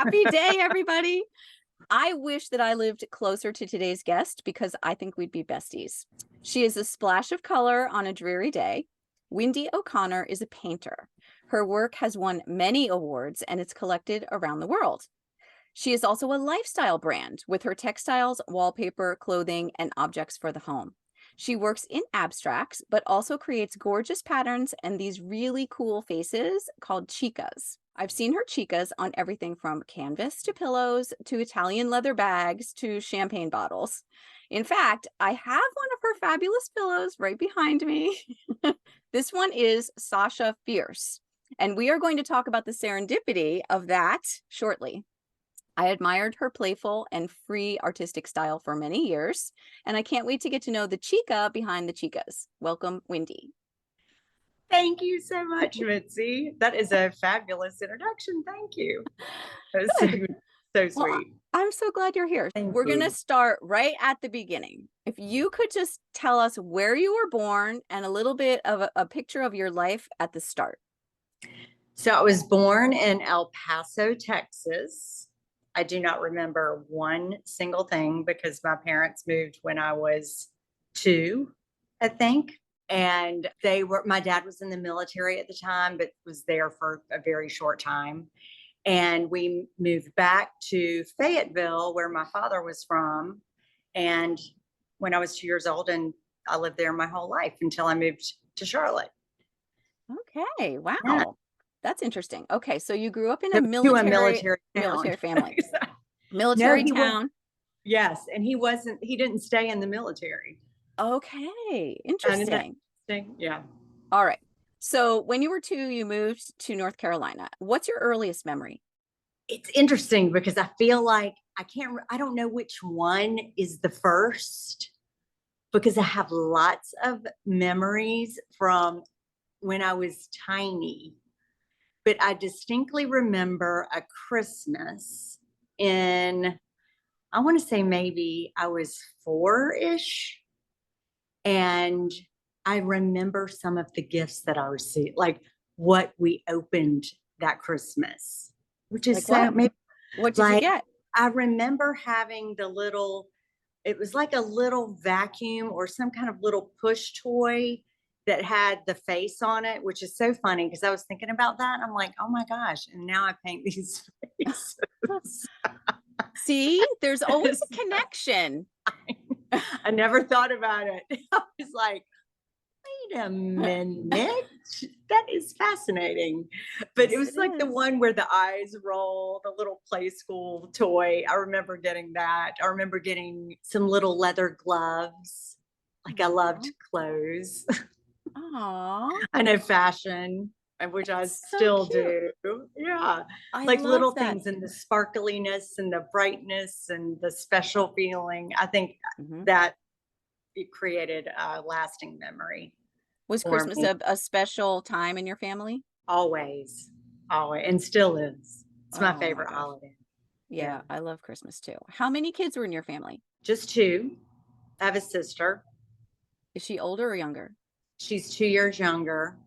Happy day, everybody. I wish that I lived closer to today's guest because I think we'd be besties. She is a splash of color on a dreary day. Wendy O'Connor is a painter. Her work has won many awards and it's collected around the world. She is also a lifestyle brand with her textiles, wallpaper, clothing, and objects for the home. She works in abstracts, but also creates gorgeous patterns and these really cool faces called Chicas. I've seen her Chicas on everything from canvas to pillows to Italian leather bags to champagne bottles. In fact, I have one of her fabulous pillows right behind me. This one is Sasha Fierce, and we are going to talk about the serendipity of that shortly. I admired her playful and free artistic style for many years, and I can't wait to get to know the Chica behind the Chicas. Welcome, Wendy. Thank you so much, Mitzi. That is a fabulous introduction. Thank you. That was so sweet. Well, I'm so glad you're here. We're going to start right at the beginning. If you could just tell us where you were born and a little bit of a picture of your life at the start. So I was born in El Paso, Texas. I do not remember one single thing because my parents moved when I was 2, I think. And my dad was in the military at the time, but was there for a very short time. And we moved back to Fayetteville, where my father was from. And when I was 2 years old, and I lived there my whole life until I moved to Charlotte. Okay. Wow. Yeah. That's interesting. Okay. So you grew up in a military family. Military town. Yes. And he didn't stay in the military. Okay. Interesting. Yeah. All right. So when you were 2, you moved to North Carolina. What's your earliest memory? It's interesting because I feel like I don't know which one is the first, because I have lots of memories from when I was tiny. But I distinctly remember a Christmas I want to say maybe I was 4-ish. And I remember some of the gifts that I received, like what we opened that Christmas, which is like what did you get? I remember having it was like a little vacuum or some kind of little push toy that had the face on it, which is so funny because I was thinking about that. I'm like, oh my gosh. And now I paint these faces. See, there's always a connection. I never thought about it. I was like, wait a minute. That is fascinating. But it was like the one where the eyes roll, the little play school toy. I remember getting that. I remember getting some little leather gloves. Like I loved clothes. Aww. I know fashion, which I still do. Yeah. Like little things and the sparkliness and the brightness and the special feeling. I think that it created a lasting memory. Was Christmas a special time in your family? Always. And still is. It's my favorite holiday. Yeah, I love Christmas too. How many kids were in your family? Just 2. I have a sister. Is she older or younger? She's 2 years younger.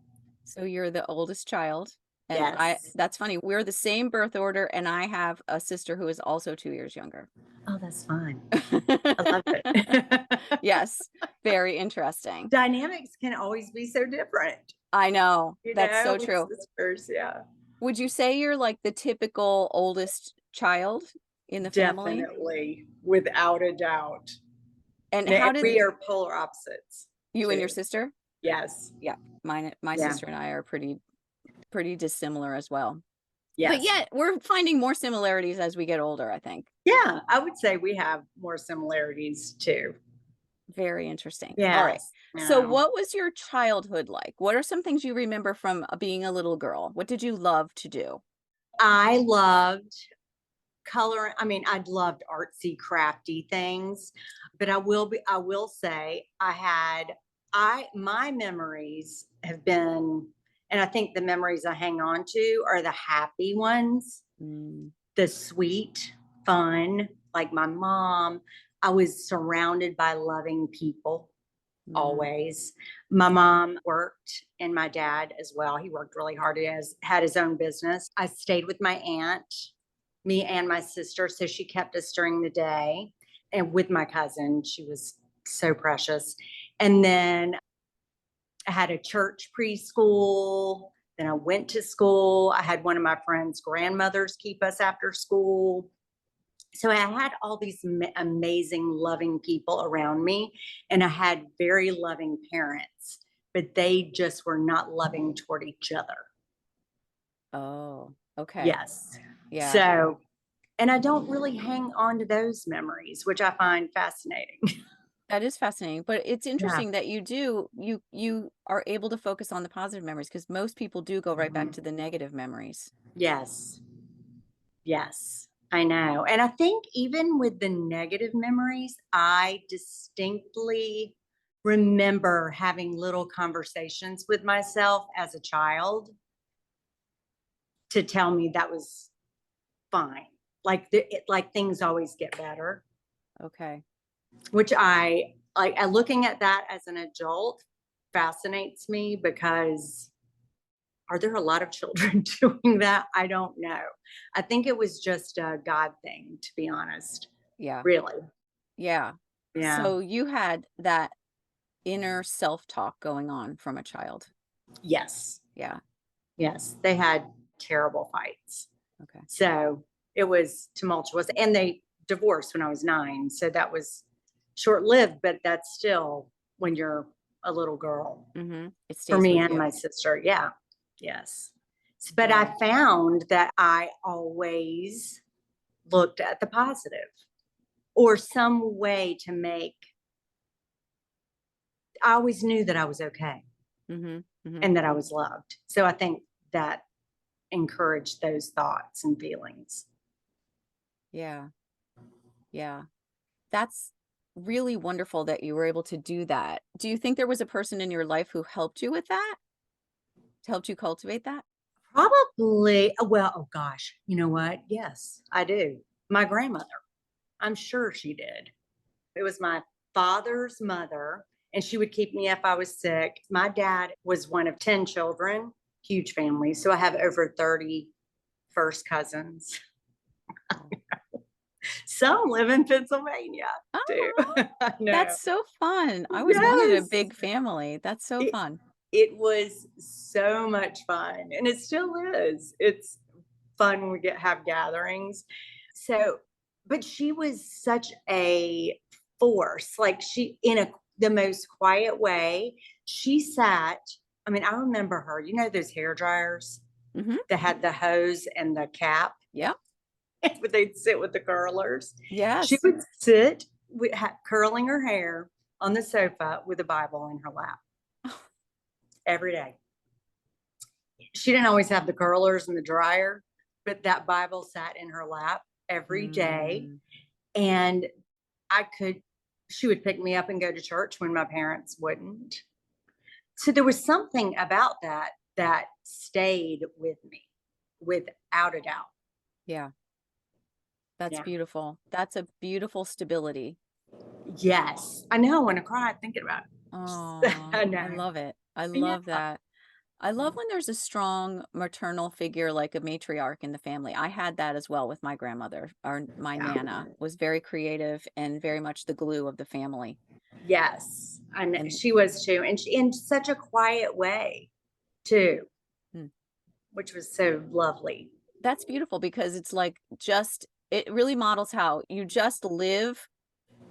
So you're the oldest child. And yes. That's funny. We're the same birth order, and I have a sister who is also 2 years younger. Oh, that's fun. I love it. Yes, very interesting. Dynamics can always be so different. I know. That's so true. Sisters, yeah. Would you say you're like the typical oldest child in the family? Definitely, without a doubt. And we are polar opposites? You and your sister? Yes. Yeah. My sister and I are pretty dissimilar as well. Yes. But yet we're finding more similarities as we get older, I think. Yeah, I would say we have more similarities too. Very interesting. Yeah. All right. So what was your childhood like? What are some things you remember from being a little girl? What did you love to do? I loved coloring. I mean, I loved artsy, crafty things, but I will say my memories have been, and I think the memories I hang on to are the happy ones, the sweet, fun, like my mom. I was surrounded by loving people always. My mom worked and my dad as well. He worked really hard. He had his own business. I stayed with my aunt me and my sister. So she kept us during the day, and with my cousin, she was so precious. And then I had a church preschool. Then I went to school. I had one of my friends' grandmothers keep us after school. So I had all these amazing, loving people around me, and I had very loving parents, but they just were not loving toward each other. Oh, okay. Yes. Yeah. So, and I don't really hang on to those memories, which I find fascinating. That is fascinating, but it's Yeah. interesting that you are able to focus on the positive memories, because most people do go right back Mhm. to the negative memories. Yes. Yes, I know. And I think even with the negative memories, I distinctly remember having little conversations with myself as a child to tell me that was fine. Like like things always get better, Okay. which I like. Looking at that as an adult fascinates me, because are there a lot of children doing that? I don't know. I think it was just a God thing, to be honest. Yeah. Really. Yeah. Yeah. So you had that inner self-talk going on from a child. Yes. Yeah. Yes. They had terrible fights. Okay. So it was tumultuous. And they divorced when I was 9. So that was short lived, but that's still when you're a little girl. Mm-hmm. It For stays me with and you. my sister. Yeah. Yes. But Yeah. I found that I always looked at the positive, or some way to make, I always knew that I was okay Mm-hmm. Mm-hmm. and that I was loved. So I think that encouraged those thoughts and feelings. Yeah. Yeah. That's really wonderful that you were able to do that. Do you think there was a person in your life who helped you with that? Helped you cultivate that? Probably, well, oh gosh, you know what? Yes, I do. My grandmother, I'm sure she did. It was my father's mother, and she would keep me if I was sick. My dad was one of 10 children, huge family. So I have over 30 first cousins. Oh. Some live in Pennsylvania too. Oh, I know. that's so fun. I always wanted a Yes. big family. That's so It, fun. it was so much fun, and it still is. It's fun when we have gatherings. So, but she was such a force. Like, she, in the most quiet way, she sat. I mean, I remember her. You know those hair dryers Mm-hmm. that had the hose and the cap, Yeah. but they'd sit with the curlers. She Yes. would sit with, curling her hair on the sofa with a Bible in her lap every day. She didn't always have the curlers and the dryer, but that Bible sat in her lap every day. Mm. And she would pick me up and go to church when my parents wouldn't. So there was something about that that stayed with me without a doubt. Yeah. That's Yeah. beautiful. That's a beautiful stability. Yes. I know. I want to cry thinking about it. Oh, I know. I love it. I Yeah. love that. I love when there's a strong maternal figure, like a matriarch in the family. I had that as well with my grandmother. My Yeah. Nana was very creative and very much the glue of the family. Yes. I know. And She was too. And she, in such a quiet way too, Hmm. which was so lovely. That's beautiful, because it's like, it really models how you just live,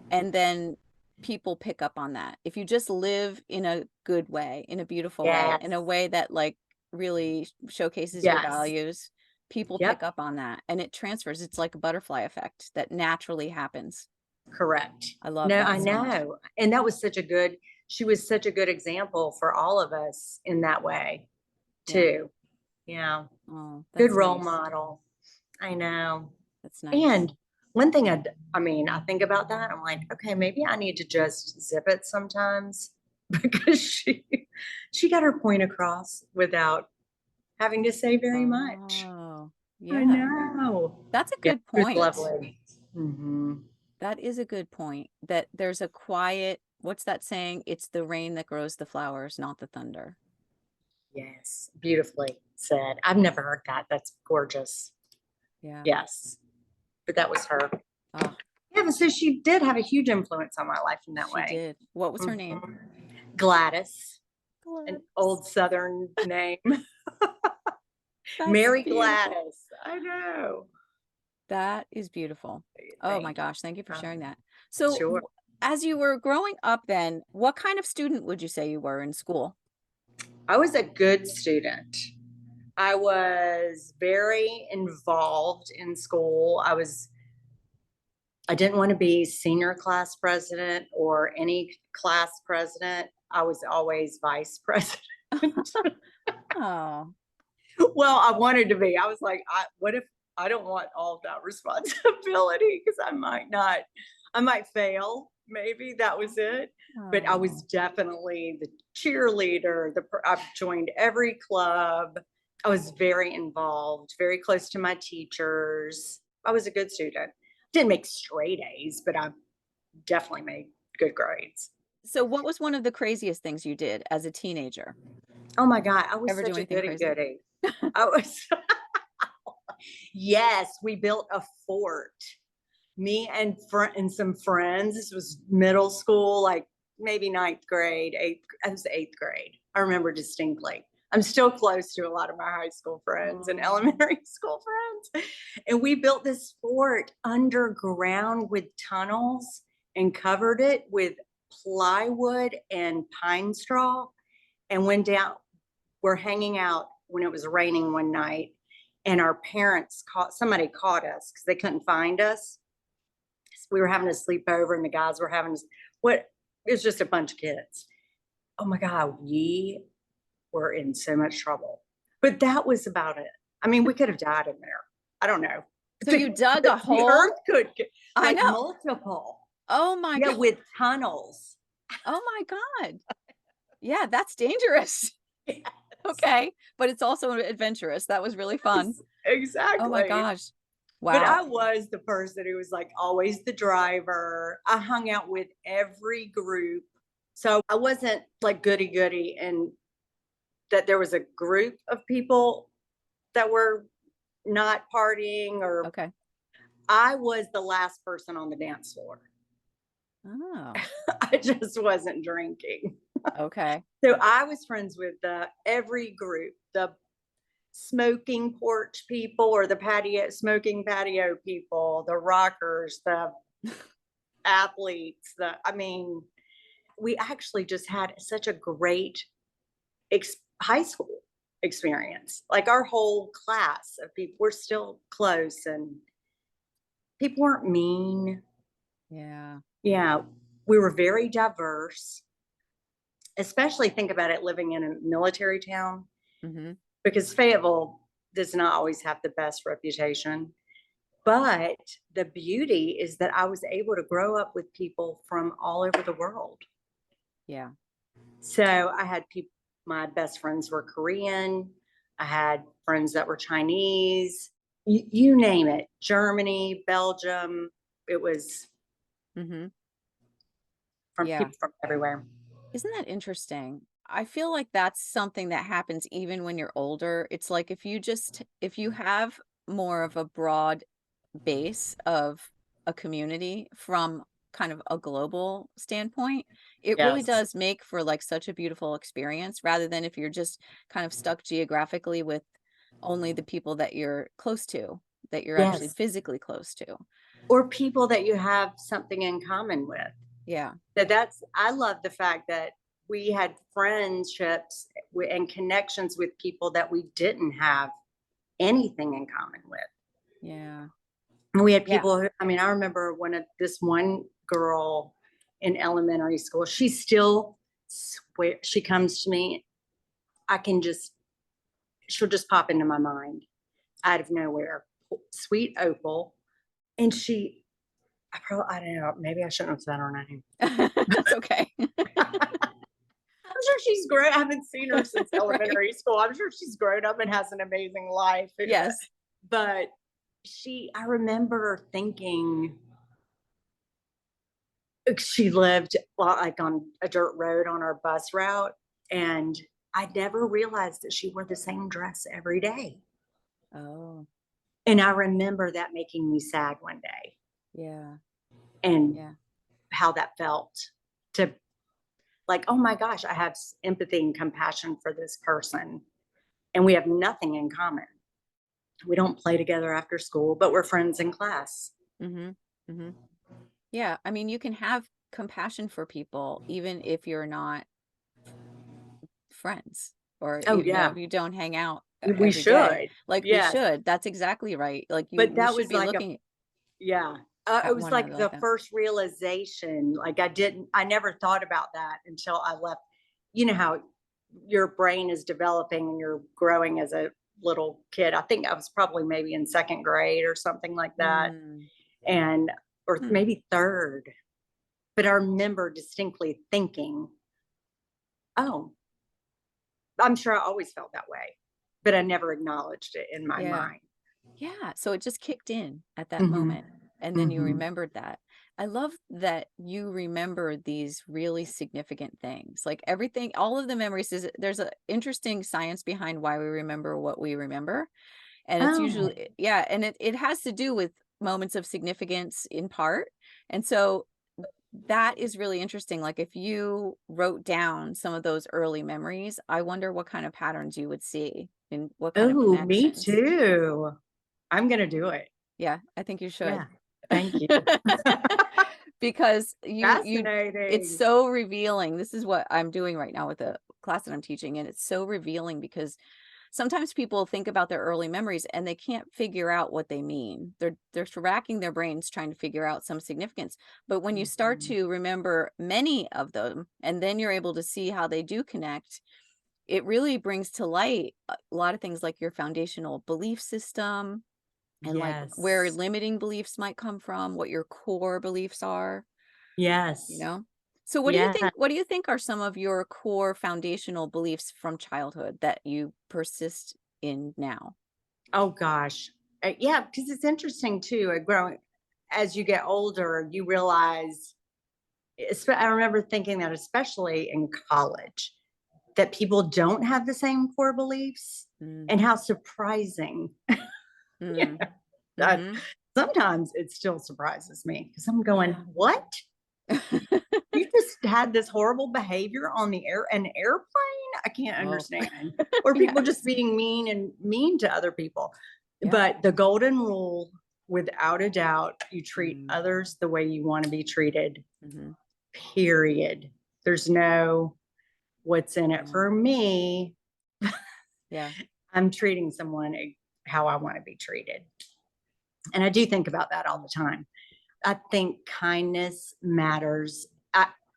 and then people pick up on that. If you just live in a good way, in a beautiful way, in a Yes. way that like really showcases your Yes. values, people Yep. pick up on that and it transfers. It's like a butterfly effect that naturally happens. Correct. I love No, that I so much. know. And that was she was such a good example for all of us in that way Yeah. too. Yeah. Oh, Good that's role nice. model. I know. That's nice. And one thing I mean, I think about that. I'm like, okay, maybe I need to just zip it sometimes, because she got her point across without having to say very much. Oh, I yeah. know. That's a Yeah, good it was point. lovely. Mhm. That is a good point, that there's a quiet, what's that saying? It's the rain that grows the flowers, not the thunder. Yes, beautifully said. I've never heard that. That's gorgeous. Yeah. Yes. but that was her. Oh, Yeah, but so she did have a huge influence on my life in that she way. did. What was her name? Mhm. Gladys, an Gladys. old Southern name. That's Mary beautiful. Gladys. I know. That is beautiful. Oh my Thank you. gosh, thank you for sharing that. So, Sure. as you were growing up then, what kind of student would you say you were in school? I was a good student. I was very involved in school. I didn't want to be senior class president or any class president. I was always vice president. Oh, Well, I wanted to be. I was like, what if I don't want all of that responsibility? Because I might fail. Maybe that was it. But I was definitely the cheerleader. I've joined every club. I was very involved, very close to my teachers. I was a good student. Didn't make straight A's, but I definitely made good grades. So, what was one of the craziest things you did as a teenager? Oh my God, I was Ever do such a anything goody crazy? goody. I was, yes, we built a fort. Me and some friends. This was middle school, like maybe ninth grade, I was eighth grade. I remember distinctly. I'm still close to a lot of my high school friends and elementary school friends. And we built this fort underground with tunnels and covered it with plywood and pine straw and went down. We're hanging out when it was raining one night, and our parents somebody caught us because they couldn't find us. We were having a sleepover and the guys were having it was just a bunch of kids. Oh my God, we were in so much trouble. But that was about it. I mean, we could have died in there. I don't know. So you dug a The hole? earth could I like know. multiple. Oh my Yeah, God. with tunnels. Oh my God. Yeah, that's dangerous. Yes. Okay. But it's also adventurous. That was really fun. Exactly. Oh my gosh. But I Wow. was the person who was like always the driver. I hung out with every group. So I wasn't like goody goody, and that there was a group of people that were not partying, or Okay. I was the last person on the dance floor. Oh, I just wasn't drinking. okay. So I was friends with every group, the smoking porch people or the smoking patio people, the rockers, the athletes, I mean, we actually just had such a great high school experience. Like our whole class of people, we're still close, and people weren't mean. Yeah. Yeah, we were very diverse, especially think about it living in a military town, Mm-hmm. because Fayetteville does not always have the best reputation. But the beauty is that I was able to grow up with people from all over the world. Yeah. So I had people, my best friends were Korean. I had friends that were Chinese, you name it, Germany, Belgium. It was Mm-hmm. from Yeah. people from everywhere. Isn't that interesting? I feel like that's something that happens even when you're older. It's like if you have more of a broad base of a community from kind of a global standpoint, it really Yes. does make for like such a beautiful experience rather than if you're just kind of stuck geographically with only the people that you're close to, that you're actually Yes. physically close to. Or people that you have something in common with. Yeah. I love the fact that we had friendships and connections with people that we didn't have anything in common with. Yeah. And we had Yeah. people I mean, I remember this one girl in elementary school, she still she comes to me, she'll just pop into my mind out of nowhere. Sweet Opal. And I don't know, maybe I shouldn't have said her name. That's okay. I'm sure she's grown. I haven't seen her since elementary school. I'm sure she's grown up and has an amazing life. Yes. But I remember thinking she lived like on a dirt road on our bus route. And I never realized that she wore the same dress every day. Oh. And I remember that making me sad one day, Yeah. and Yeah. how that felt to, like, oh my gosh, I have empathy and compassion for this person, and we have nothing in common. We don't play together after school, but we're friends in class. Mm-hmm. Mm-hmm. Yeah. I mean, you can have compassion for people even if you're not friends, or Oh you know, yeah, if you don't hang out we every day should. like we Yes. should. That's exactly right. Like But we that should was be like looking yeah, it at was one like another like the that. first realization. Like I never thought about that until I left. You know how your brain is developing and you're growing as a little kid. I think I was probably maybe in second grade or something like that. Mm. And, or Hmm. maybe third. But I remember distinctly thinking, oh, I'm sure I always felt that way, but I never acknowledged it in my Yeah. mind. Yeah. So it just kicked in at that Mhm. moment. And then you Mhm. remembered that. I love that you remember these really significant things. Like everything, all of the memories is there's a interesting science behind why we remember what we remember. And it's Oh, usually, yeah, and it has to do with moments of significance in part. And so that is really interesting. Like if you wrote down some of those early memories, I wonder what kind of patterns you would see and what kind of oh, me connections. too. I'm gonna do it. Yeah, I think you should. Yeah. Thank you. Because it's Fascinating. so revealing. This is what I'm doing right now with the class that I'm teaching, and it's so revealing because sometimes people think about their early memories and they can't figure out what they mean. They're racking their brains trying to figure out some significance. But when you start Mhm. to remember many of them and then you're able to see how they do connect, it really brings to light a lot of things like your foundational belief system and like where Yes. limiting beliefs might come from, what your core beliefs are, you Yes. know? So Yeah. what do you think are some of your core foundational beliefs from childhood that you persist in now? Oh gosh. Yeah, because it's interesting too. Growing as you get older, you realize. I remember thinking that, especially in college, that people don't have the same core beliefs, Mm, and how surprising. Yeah, mm, that- mhm. sometimes it still surprises me because I'm going, Yeah. "What? You just had this horrible behavior on an airplane? I can't Oh, understand." Or people just yes. being mean to other people. Yeah. But the golden rule, without a doubt, you treat Mm, others the way you want to be treated. mhm. Period. There's no what's in it Yeah. for me. Yeah. I'm treating someone how I want to be treated. And I do think about that all the time. I think kindness matters.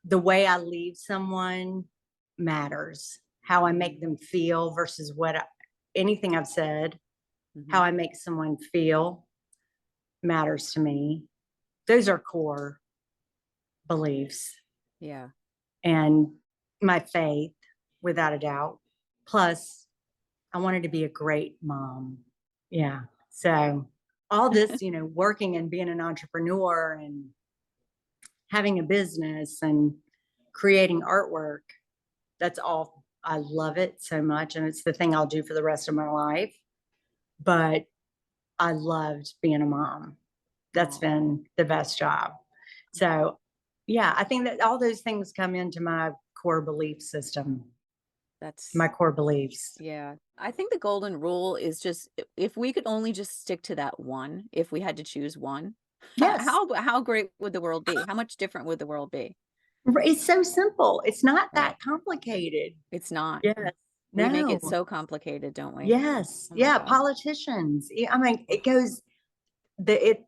The way I leave someone matters. How I make Mm, them feel versus anything I've said, how mhm. I make someone feel matters to me. Those are core beliefs, Yeah. and my faith, without a doubt. Plus, I wanted to be a great mom. Yeah. So all this, working and being an entrepreneur and having a business and creating artwork, that's all. I love it so much. And it's the thing I'll do for the rest of my life. But I loved being a mom. That's Oh, been the best job. So, yeah, I think that all those things come into my core belief system, my that's core beliefs. yeah. I think the golden rule is just if we could only just stick to that one, if we had to choose one, Yes. how great would the world be? How much different would the world be? It's so simple. It's not Right. that complicated. It's not. Yes. We make it No. so complicated, don't we? Yes. Oh my Yeah. God. Politicians. I mean, Ugh. it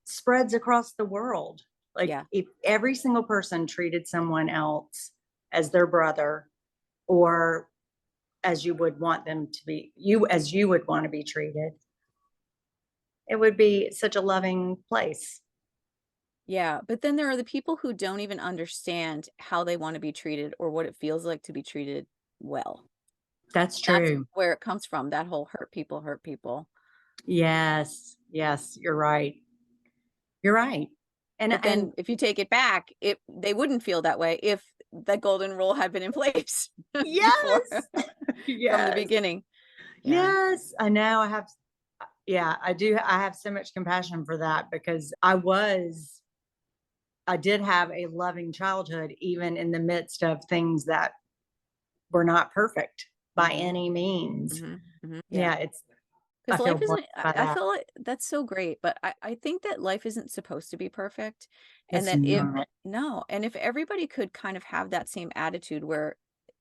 spreads across the world. Like Yeah. if every single person treated someone else as their brother, or as you would want them to be, as you would want to be treated, it would be such a loving place. Yeah. But then there are the people who don't even understand how they want to be treated or what it feels like to be treated well. That's That's true. where it comes from. That whole hurt people, hurt people. Yes. Yes. You're right. You're right. And, But and then if you take it back, they wouldn't feel that way if the golden rule had been in place before yes. from the Yes. beginning. Yeah. Yes, I know. Yeah, I do. I have so much compassion for that because I did have a loving childhood, even in the midst of things that were not perfect by Mhm, any means. mhm, mhm. Yeah. Yeah, I Because feel life blessed isn't, by I that. feel like that's so great, but I think that life isn't supposed to be perfect. And It's that if, not. no, and if everybody could kind of have that same attitude where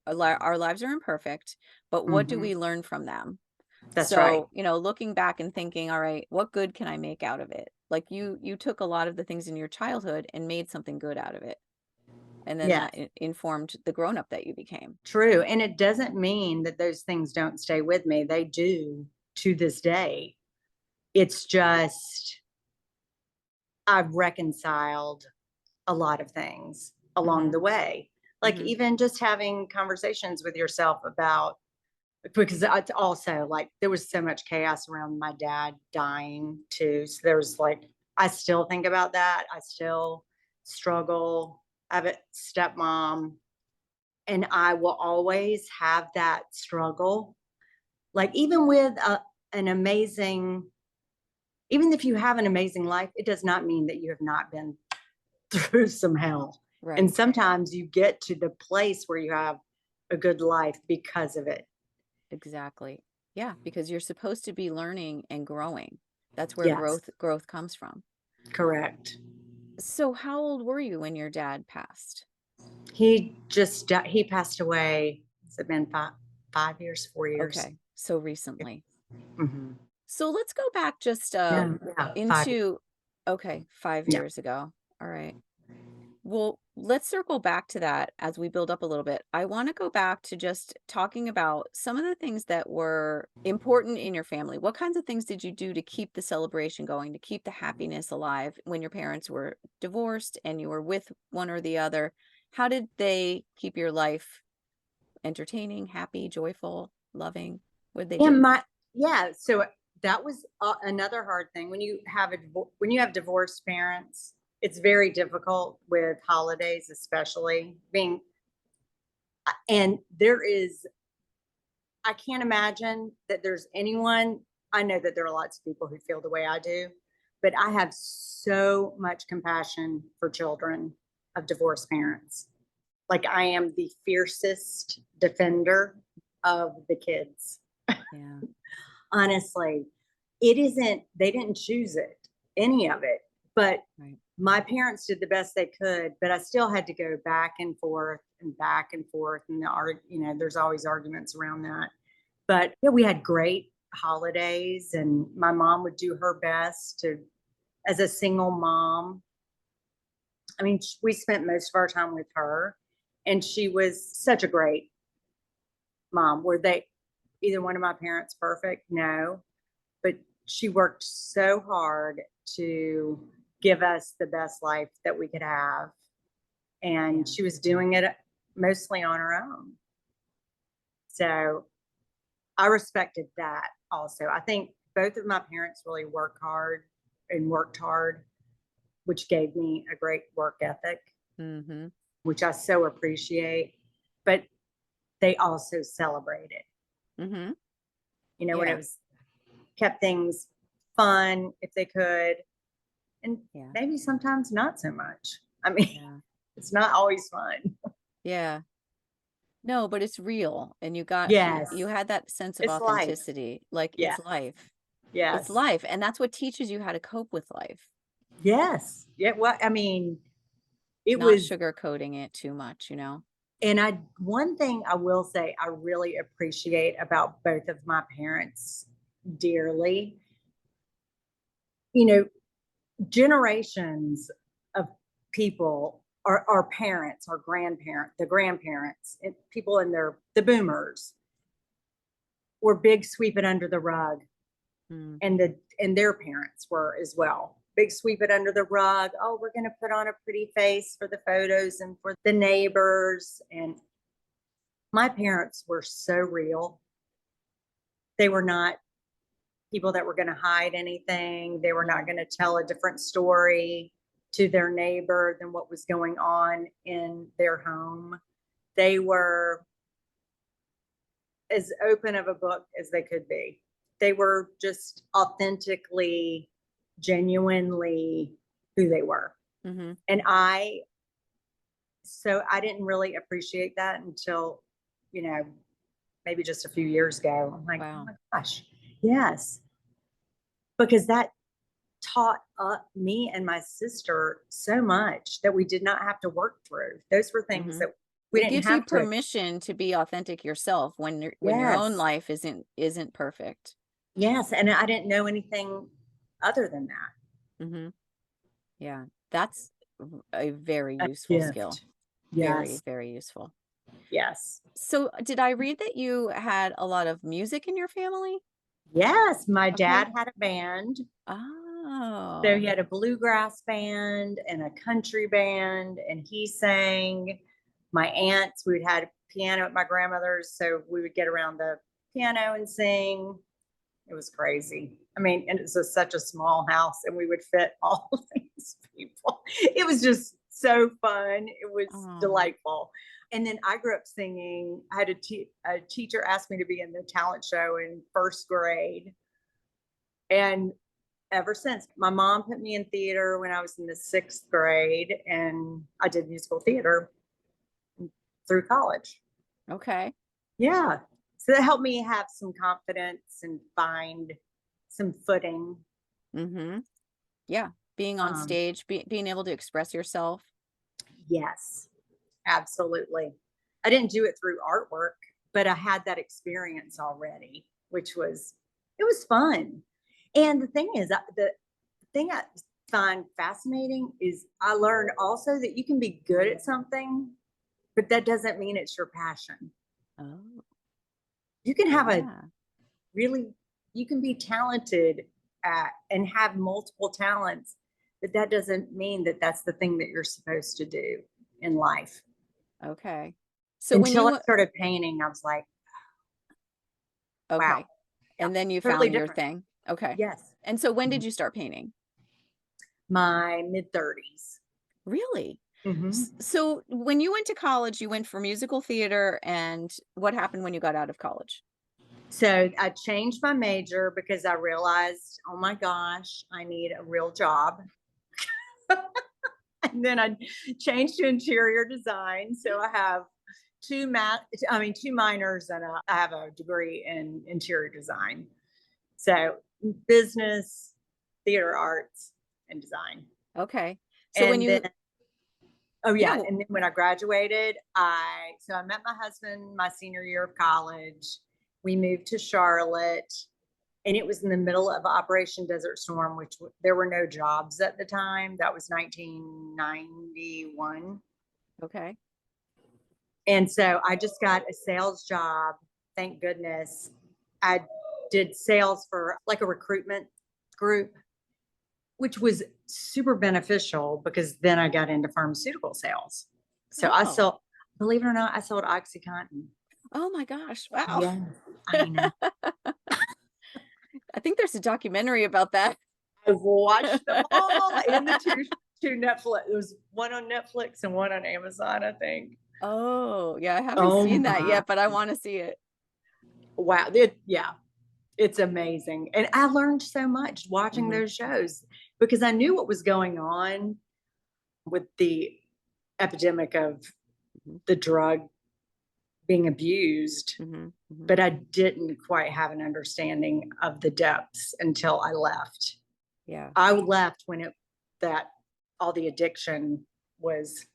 our lives are imperfect, but what do Mhm. we learn from them? That's right. So, looking back and thinking, all right, what good can I make out of it? Like you took a lot of the things in your childhood and made something good out of it. And then Yes, that informed the grown up that you became. true. And it doesn't mean that those things don't stay with me. They do to this day. It's just I've reconciled a lot of things along Hmm. the way. Like Hmm. even just having conversations with yourself about because it's also like there was so much chaos around my dad dying too. So there's like I still think about that. I still struggle. I have a stepmom and I will always have that struggle. Like even with an amazing even if you have an amazing life, it does not mean that you have not been through some hell. And Right. sometimes you get to the place where you have a good life because of it. Exactly. Yeah, because you're supposed to be learning and growing. That's where Yes, growth comes from. correct. So how old were you when your dad passed? He passed away. Has it been 5 years, 4 years? Okay, so recently. Mhm. So let's go back just No, yeah, 5 years. into, okay, 5 Yeah. years ago. All right. Well, let's circle back to that as we build up a little bit. I want to go back to just talking about some of the things that were important in your family. What kinds of things did you do to keep the celebration going, to keep the happiness alive when your parents were divorced and you were with one or the other? How did they keep your life entertaining, happy, joyful, loving? What did they And do? yeah, so that was another hard thing when you have when you have divorced parents. It's very difficult with holidays, especially being and there is I can't imagine that there's anyone. I know that there are lots of people who feel the way I do, but I have so much compassion for children of divorced parents. Like I am the fiercest defender of the kids. Yeah. Honestly, it isn't, they didn't choose it, any of it, but Right. my parents did the best they could, but I still had to go back and forth and back and forth. And there's always arguments around that. But yeah, we had great holidays, and my mom would do her best to, as a single mom. I mean, we spent most of our time with her, and she was such a great mom. Were they either one of my parents perfect? No, but she worked so hard to give us the best life that we could have. And Yeah. she was doing it mostly on her own. So I respected that also. I think both of my parents really worked hard, which gave me a great work ethic, Mm-hmm. which I so appreciate. But they also celebrated, Mm-hmm. when it Yeah. was kept things fun if they could, and Yeah. maybe sometimes not so much. I mean, Yeah. it's not always fun. Yeah. No, but it's real, and Yes, you had that sense of it's life. authenticity, like, it's Yeah. life. It's Yes. life, and that's what teaches you how to cope with life, Yes. Yeah. Well, I mean, it not was, sugarcoating it too much, you know? and one thing I will say I really appreciate about both of my parents dearly, you know, generations of people, our parents, our the grandparents, and people in the boomers were big sweep it under the rug, Mm, and their parents were as well. Big sweep it under the rug. Oh, we're going to put on a pretty face for the photos and for the neighbors. And my parents were so real. They were not people that were going to hide anything. They were not mm, going to tell a different story to their neighbor than what was going on in their home. They were as open of a book as they could be. they were just authentically, genuinely who they were. Mm-hmm. And so I didn't really appreciate that until, maybe just a few years ago. I'm like, oh Wow. my gosh, yes. Because that taught me and my sister so much that we did not have to work through. Those were things Mm-hmm. that we It didn't gives you have to. permission to be authentic yourself when your own Yes. life isn't perfect. Yes. And I didn't know anything other than that. Mm-hmm. Yeah, that's a very A useful skill. gift. Very, Yes. very useful. Yes. So, did I read that you had a lot of music in your family? Yes. My Okay. dad had a band. So he Oh, had a bluegrass band and a country band, and he sang. My aunts, we'd had a piano at my grandmother's, so we would get around the piano and sing. It was crazy. I mean, and it was such a small house, and we would fit all of these people. It was just so fun. It was oh, delightful. And then I grew up singing. I had a teacher asked me to be in the talent show in first grade. And ever since, my mom put me in theater when I was in the sixth grade, and I did musical theater through college. okay. Yeah. So that helped me have some confidence and find some footing. Mm-hmm. Yeah, being on Um, stage, being able to express yourself. yes, absolutely. I didn't do it through artwork, but I had that experience already, it was fun. And the thing is, the thing I find fascinating is I learned also that you can be good at something, but that doesn't mean it's your passion. Oh, You can have a yeah. really, you can be talented at and have multiple talents, but that doesn't mean that that's the thing that you're supposed to do in life. Okay. So when Until I you started painting, I was like, wow, okay, yeah, and then you totally found your different. thing. Okay. Yes. And so when Mhm. did you start painting? My mid 30s. Really? Mm-hmm. So when you went to college, you went for musical theater, and what happened when you got out of college? So I changed my major because I realized, oh my gosh, I need a real job. And then I changed to interior design. So I have two minors, and I have a degree in interior design. So business, theater arts, and design. Okay. So when And then, you oh yeah, yeah, and then when I graduated, I met my husband my senior year of college. We moved to Charlotte, and it was in the middle of Operation Desert Storm, which there were no jobs at the time. That was 1991. okay. And so I just got a sales job. Thank goodness. I did sales for like a recruitment group, which was super beneficial because then I got into pharmaceutical sales. So Oh. believe it or not, I sold OxyContin. Oh my gosh. Wow. Yeah, I know. I think there's a documentary about that. I've watched them all in the two Netflix. There was one on Netflix and one on Amazon, I think. Oh, yeah, I haven't Oh seen that my, yet, but I want to see it. wow. Yeah, it's amazing. And I learned so much watching Mhm, those shows because I knew what was going on with the epidemic of mhm, the drug being abused, mhm, mhm. but I didn't quite have an understanding of the depths until I left. Yeah, I left when that all the addiction was,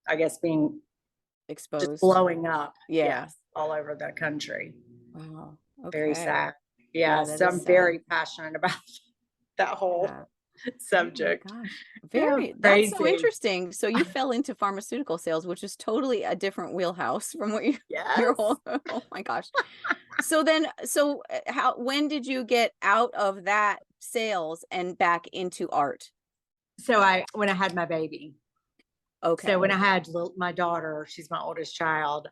I guess, being just exposed. blowing up. Yeah. Yes, all over the country. Wow. Very Okay. sad. Yeah, Yeah, that so is I'm sad. very passionate about that whole Yeah. Oh my subject. gosh. Yeah, That's so crazy. interesting. So you fell into pharmaceutical sales, which is totally a different wheelhouse from what your Yes. whole oh my gosh. So then how when did you get out of that sales and back into art? So when I had my baby, so Okay. when I had my daughter, she's my oldest child,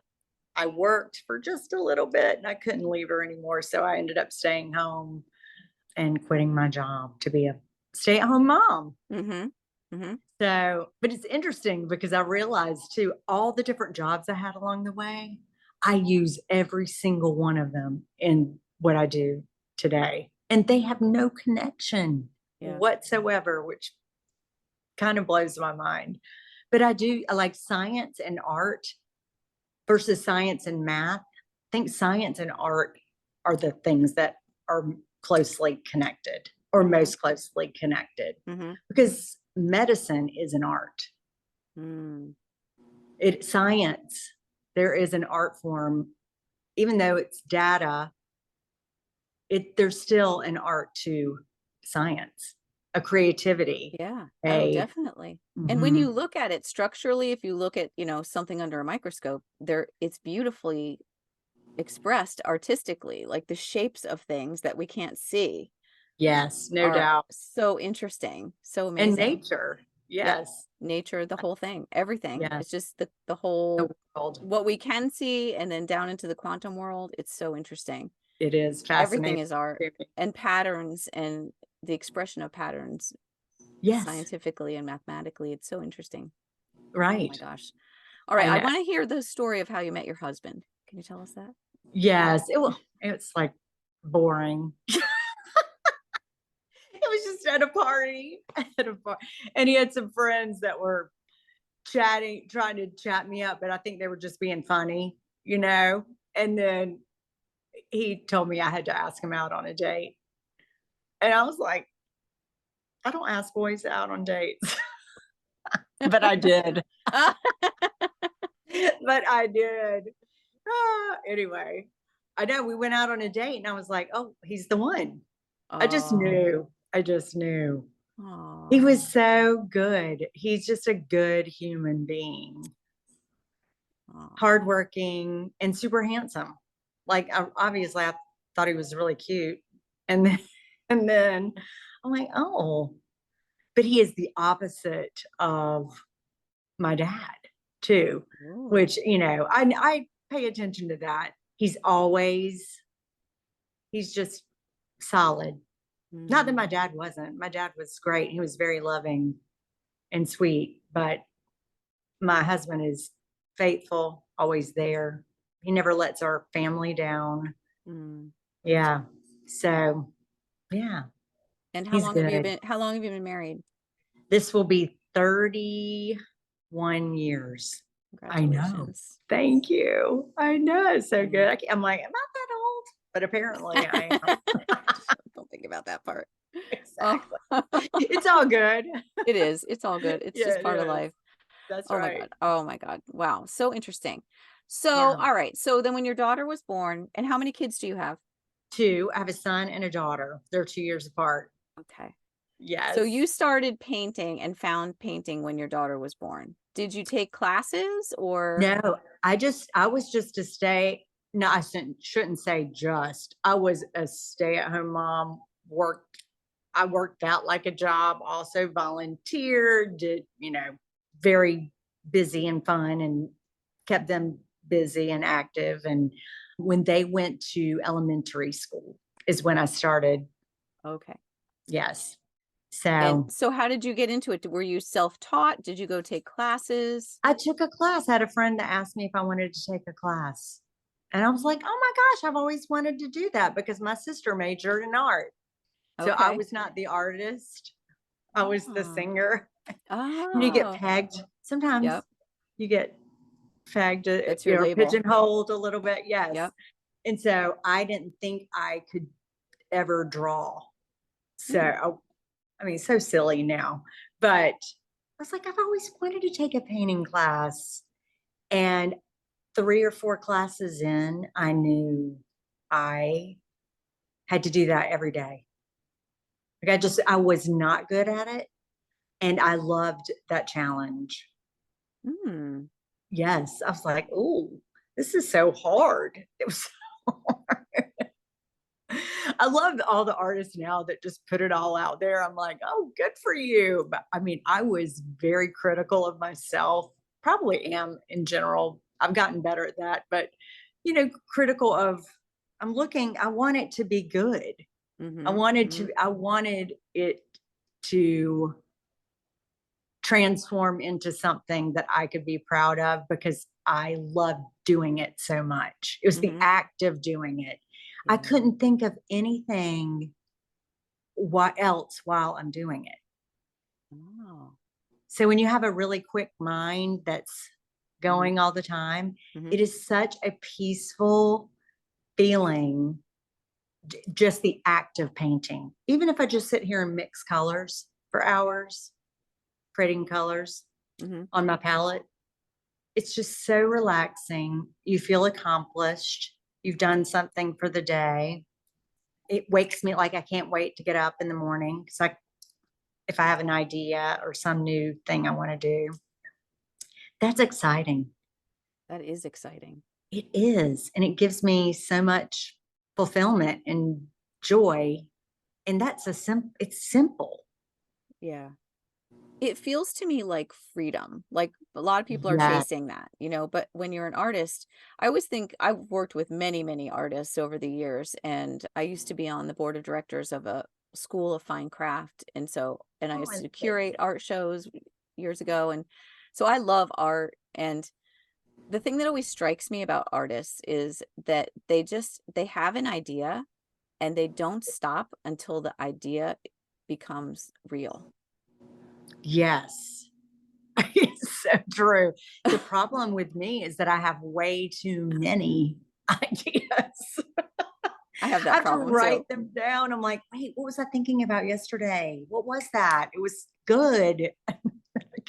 I worked for just a little bit and I couldn't leave her anymore. So I ended up staying home and quitting my job to be a stay-at-home mom. Mhm. Mhm. So, but it's interesting because I realized too, all the different jobs I had along the way, I use every single one of them in what I do today. And they have no connection whatsoever, which kind of blows my mind. But I like science and art versus science and math. I think science and art are the things that are closely connected or most closely connected, because medicine is an art. Science, there is an art form, even though it's data, there's still an art to science, a creativity. Yeah. Oh, definitely. And when you look at it structurally, if you look at, something under a microscope, it's beautifully expressed artistically, like the shapes of things that we can't see. Yes, no doubt. So interesting. So amazing. And nature. Yes. Nature, the whole thing, everything. Yes. It's just the whole world. What we can see, and then down into the quantum world. It's so interesting. It is fascinating. Everything is art and patterns, and the expression of patterns. Yes. Scientifically and mathematically. It's so interesting. Right. Oh my gosh. All right. I want to hear the story of how you met your husband. Can you tell us that? Yes. It's like boring. It was just at a party, and he had some friends that were trying to chat me up, but I think they were just being funny, and then he told me I had to ask him out on a date. And I was like, I don't ask boys out on dates. But I did. Anyway, I know we went out on a date and I was like, oh, he's the one. I just knew. Aww. He was so good. He's just a good human being. Hardworking and super handsome. Like, obviously I thought he was really cute. And then I'm like, oh, but he is the opposite of my dad too. Ooh. Which, I pay attention to that. He's just solid. Not that my dad wasn't. My dad was great. He was very loving and sweet, but my husband is faithful, always there. He never lets our family down. Yeah. So, yeah. And how long have you been married? This will be 31 years. I know. Thank you. I know. So good. I'm like, am I that old? But apparently I am. Don't think about that part. Exactly. It's all good. It is. It's all good. It's just part of life. That's right. My God. Oh my God. Wow. So interesting. So, all right. So then when your daughter was born, and how many kids do you have? 2. I have a son and a daughter. They're 2 years apart. Okay. Yes. So you started painting and found painting when your daughter was born. Did you take classes or? No, I was just a no, I shouldn't say just. I was a stay-at-home mom, I worked out like a job, also volunteered, did, very busy and fun, and kept them busy and active. And when they went to elementary school is when I started. Okay. Yes. So how did you get into it? Were you self-taught? Did you go take classes? I took a class. I had a friend that asked me if I wanted to take a class. And I was like, oh my gosh, I've always wanted to do that because my sister majored in art. So I was not the artist. I was the singer. You get pegged. Sometimes you get pegged, pigeonholed a little bit. Yes. Yep. And so I didn't think I could ever draw. So, so silly now, but I was like, I've always wanted to take a painting class. And 3 or 4 classes in, I knew I had to do that every day. Like I was not good at it. And I loved that challenge. Yes. I was like, oh, this is so hard. It was so hard. I love all the artists now that just put it all out there. I'm like, oh, good for you. But I was very critical of myself. Probably am in general. I've gotten better at that, but critical of, I want it to be good. I wanted it to transform into something that I could be proud of because I loved doing it so much. It was the act of doing it. I Yeah. couldn't think of anything what else while I'm doing it. Oh. So when you have a really quick mind that's Mhm. going all the time, Mhm. it is such a peaceful feeling, just the act of painting. Even if I just sit here and mix colors for hours, creating colors Mhm. on my palette, it's just so relaxing. You feel accomplished. You've done something for the day. It wakes me like I can't wait to get up in the morning. It's like if I have an idea or some new thing I want to do, that's exciting. That is exciting. It is. And it gives me so much fulfillment and joy. And that's it's simple. Yeah. It feels to me like freedom. Like a lot of people are Yeah. chasing that, but when you're an artist, I always think I've worked with many, many artists over the years. And I used to be on the board of directors of a school of fine craft. And I Oh, used I to love curate art shows years ago. And so I love art. And the thing that always strikes me about artists is that they have an idea and they don't stop until the idea becomes real. yes. It's so true. The problem with me is that I have way too many ideas. I have I that have to problem too. write them down. I'm like, wait, what was I thinking about yesterday? What was that? It was good. I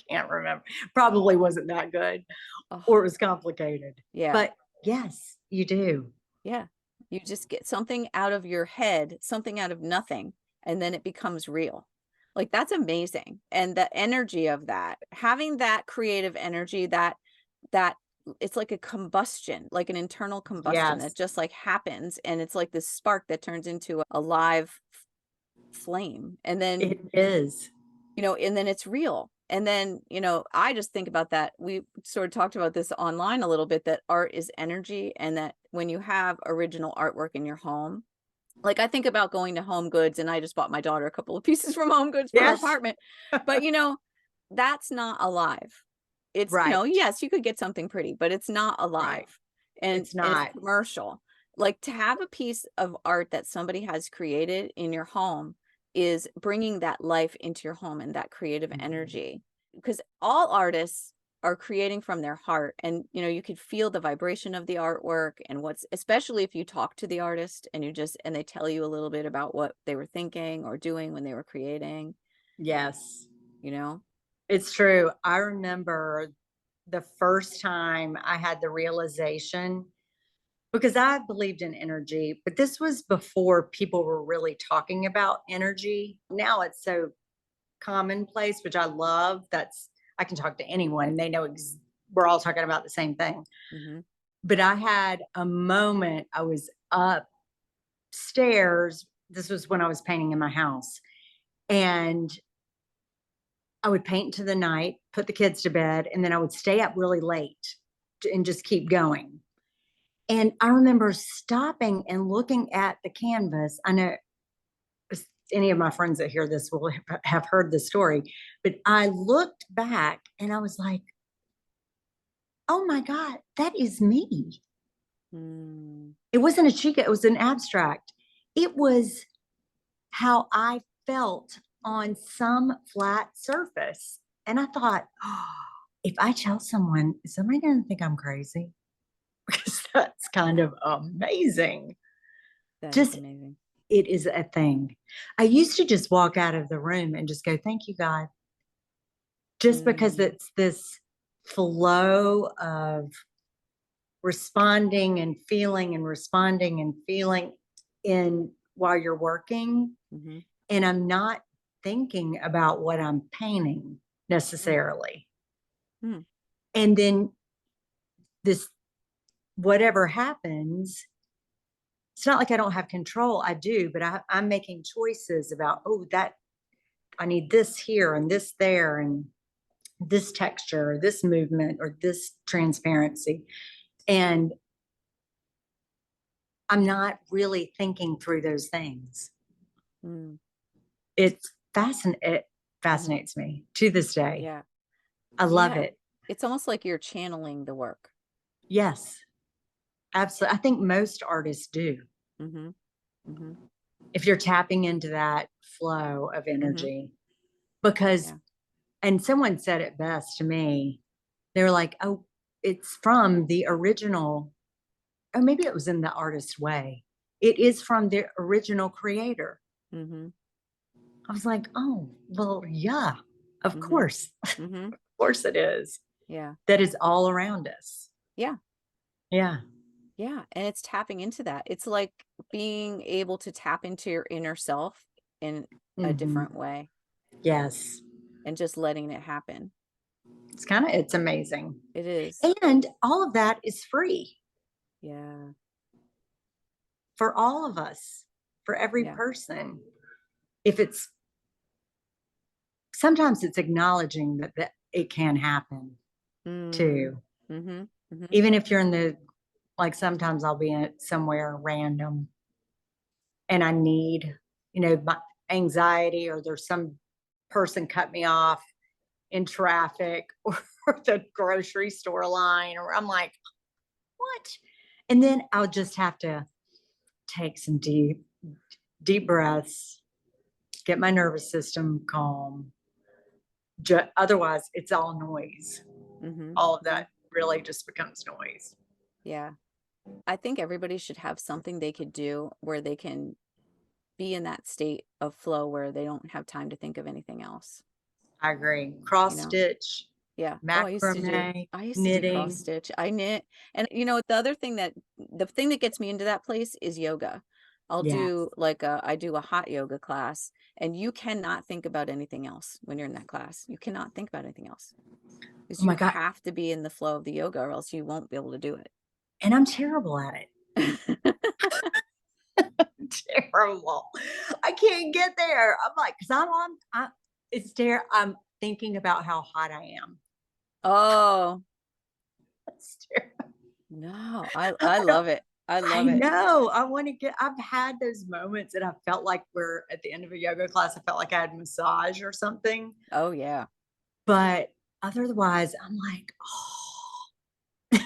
can't remember. Probably wasn't that good Oh, or it was complicated. yeah. But yes, you do. Yeah. You just get something out of your head, something out of nothing, and then it becomes real. Like that's amazing. And the energy of that, having that creative energy, that it's like a combustion, like an internal combustion Yes, that just like happens. And it's like this spark that turns into a live flame. And then it is. and then it's real. And then, I just think about that. We sort of talked about this online a little bit, that art is energy, and that when you have original artwork in your home, like I think about going to Home Goods, and I just bought my daughter a couple of pieces from Home Goods for her Yes. apartment. But, that's not alive. It's, Right. yes, you could get something pretty, but it's not Right. alive. And it's It's not. commercial. Like to have a piece of art that somebody has created in your home is bringing that life into your home and that creative Mhm. energy, because all artists are creating from their heart, and you could feel the vibration of the artwork, and what's, especially if you talk to the artist and and they tell you a little bit about what they were thinking or doing when they were creating, Yes. you know It's true. I remember the first time I had the realization because I believed in energy, but this was before people were really talking about energy. Now it's so commonplace, which I love. I can talk to anyone and they know we're all talking about the same thing. hmm But I had a moment, I was upstairs. This was when I was painting in my house. And I would paint into the night, put the kids to bed, and then I would stay up really late and just keep going. And I remember stopping and looking at the canvas. I know any of my friends that hear this will have heard the story, but I looked back and I was like, oh my God, that is me. mm It wasn't a chica, it was an abstract. It was how I felt on some flat surface. And I thought, oh, if I tell someone, is somebody going to think I'm crazy? Because that's kind of amazing. that is Just, amazing. it is a thing. I used to just walk out of the room and just go, thank you, God. Just because Mm, it's this flow of responding and feeling and responding and feeling in while you're working. hmm And I'm not thinking about what I'm painting mm, necessarily. mm, And then this, whatever happens, it's not like I don't have control. I do, but I'm making choices about, oh, that I need this here and this there and this texture or this movement or this transparency. And I'm not really thinking through those things. mm, It mhm. fascinates me to this day. Yeah. I love Yeah. it. It's almost like you're channeling the work. Yes, absolutely. I think most artists do. Mm-hmm. Mm-hmm. If you're tapping into that flow of energy, because, Yeah. and someone said it best to me, they were like, oh, it's from the original, or maybe it was in The Artist's Way. It is from the original creator. Mm-hmm. I was like, oh, well, yeah, of Mm-hmm. course. Mm-hmm. Of course it is. Yeah. That is all around us. Yeah. Yeah. Yeah. And it's tapping into that. It's like being able to tap into your inner self in a Mhm. different way Yes. and just letting it happen. It's amazing. It is. And all of that is free Yeah. for all of us, for every Yeah. person. If it's, sometimes it's acknowledging that it can happen too. Mm-hmm. Mm-hmm. Even if you're in the, like sometimes I'll be in somewhere random and I need, my anxiety, or there's some person cut me off in traffic or the grocery store line, or I'm like, what? And then I'll just have to take some deep breaths, get my nervous system calm. Otherwise, it's all noise. Mm-hmm. All of that really just becomes noise. Yeah. I think everybody should have something they could do where they can be in that state of flow where they don't have time to think of anything else. I agree. Cross You know? stitch, Yeah. Oh, macrame, I used to do cross knitting. stitch. I knit. And the thing that gets me into that place is yoga. I'll Yeah. do I do a hot yoga class, and you cannot think about anything else when you're in that class. You cannot think about anything else because Oh you my God. have to be in the flow of the yoga or else you won't be able to do And I'm terrible at it. it. Terrible. I can't get there. I'm like, because it's there. I'm thinking about how hot I am. Oh, It's terrible. no. I I love it. I I love it. know. I've had those moments and I felt like we're at the end of a yoga class. I felt like I had massage or something. Oh, yeah. But otherwise, I'm like, oh,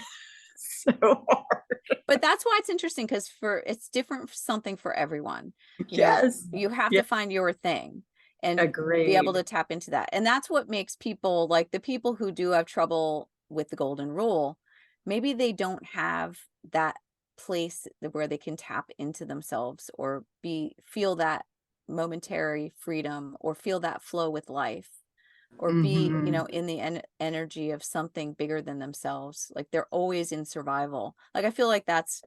so hard. But that's why it's interesting because it's different something for everyone. Yes. You have Yeah. to find your thing and be able Agreed. to tap into that. And that's what makes people like the people who do have trouble with the golden rule. Maybe they don't have that place where they can tap into themselves or feel that momentary freedom or feel that flow with life or be, Mhm. in the energy of something bigger than themselves. Like they're always in survival. Like I feel like that's